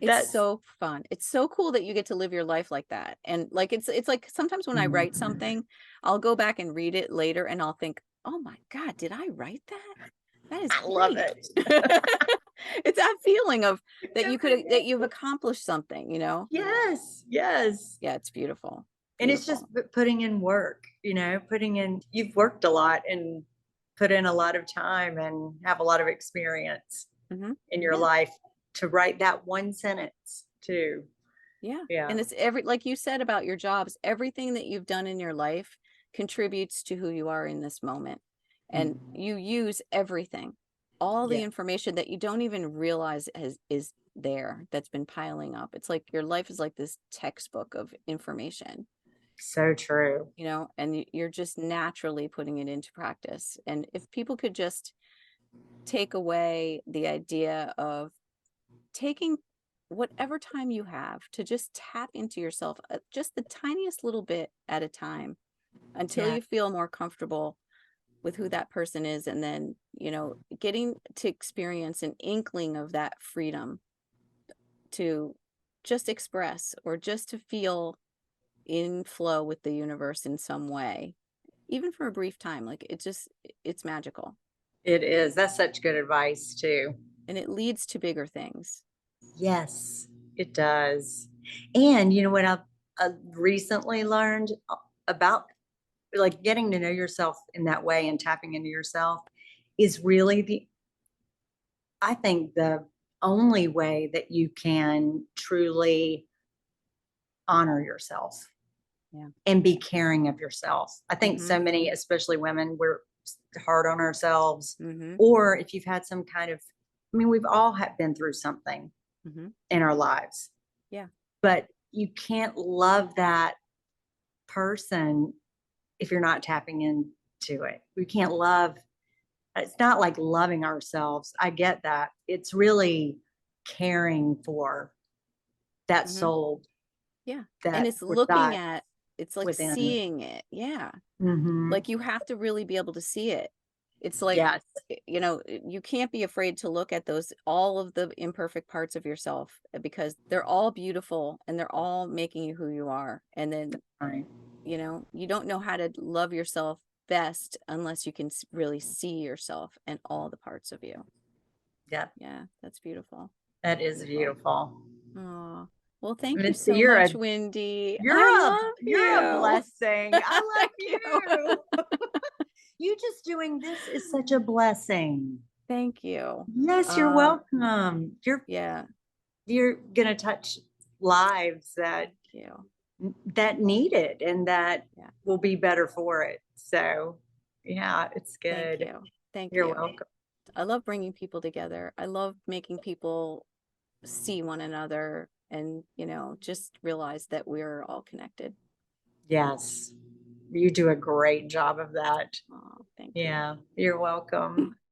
It's so fun. It's so cool that you get to live your life like that. And like, it's like sometimes when I write something, I'll go back and read it later and I'll think, oh my God, did I write that? That is I love great. it. It's that feeling of that It that you've is. accomplished something, you know? Yes, yes. Yeah, it's beautiful. And it's just putting in work, you've worked a lot and put in a lot of time and have a lot of experience Mhm. in your life to write that one sentence too. Yeah. Yeah. And it's like you said about your jobs, everything that you've done in your life contributes to who you are in this moment. And you use everything, all the Yeah. information that you don't even realize is there, that's been piling up. It's like your life is like this textbook of information, So true. you know, and you're just naturally putting it into practice. And if people could just take away the idea of taking whatever time you have to just tap into yourself, just the tiniest little bit at a time, until Yeah. you feel more comfortable with who that person is, and then, you know, getting to experience an inkling of that freedom to just express or just to feel in flow with the universe in some way, even for a brief time. Like, it's magical, It is. That's such good advice too. and it leads to bigger things. Yes, it does. And you know what I've recently learned about, like, getting to know yourself in that way and tapping into yourself is really I think the only way that you can truly honor yourself. Yeah. And be caring of yourself. I think Mhm. so many, especially women, we're hard on ourselves. Mhm. Or if you've had some kind of, I mean, we've all been through something Mhm. in our lives. Yeah. But you can't love that person if you're not tapping into it. We can't love. It's not like loving ourselves. I get that. It's really caring for that Mhm. soul Yeah. And that it's looking resides at, it's like within. seeing it. Yeah. Mhm. Like you have to really be able to see it. It's like, Yes. you know, you can't be afraid to look at those, all of the imperfect parts of yourself, because they're all beautiful and they're all making you who you are. And then, Right. you know, you don't know how to love yourself best unless you can really see yourself and all the parts of you. Yeah. Yeah, that's beautiful. That is beautiful. Oh, well, thank you Mitzi, so much, Wendy. I love you're a you. blessing. I love Thank you. you. You just doing this is such a blessing. Thank you. Yes, you're welcome. Yeah, You're gonna touch lives thank you. that need it and that Yeah, will be better for it. So yeah, it's thank good. you. Thank You're you. welcome. I love bringing people together. I love making people see one another and, you know, just realize that we're all connected. Yes. You do a great job of that. Oh, thank you. Yeah, you're welcome.